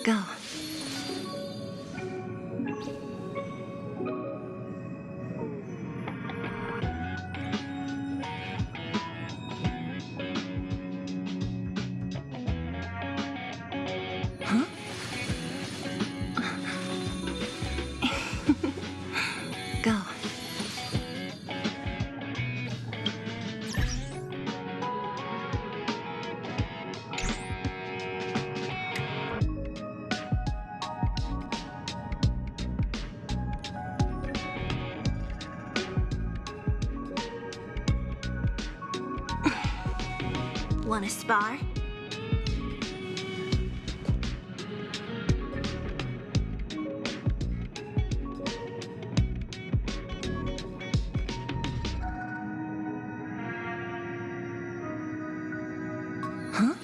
Go. Huh? Go. Want to spar? Huh?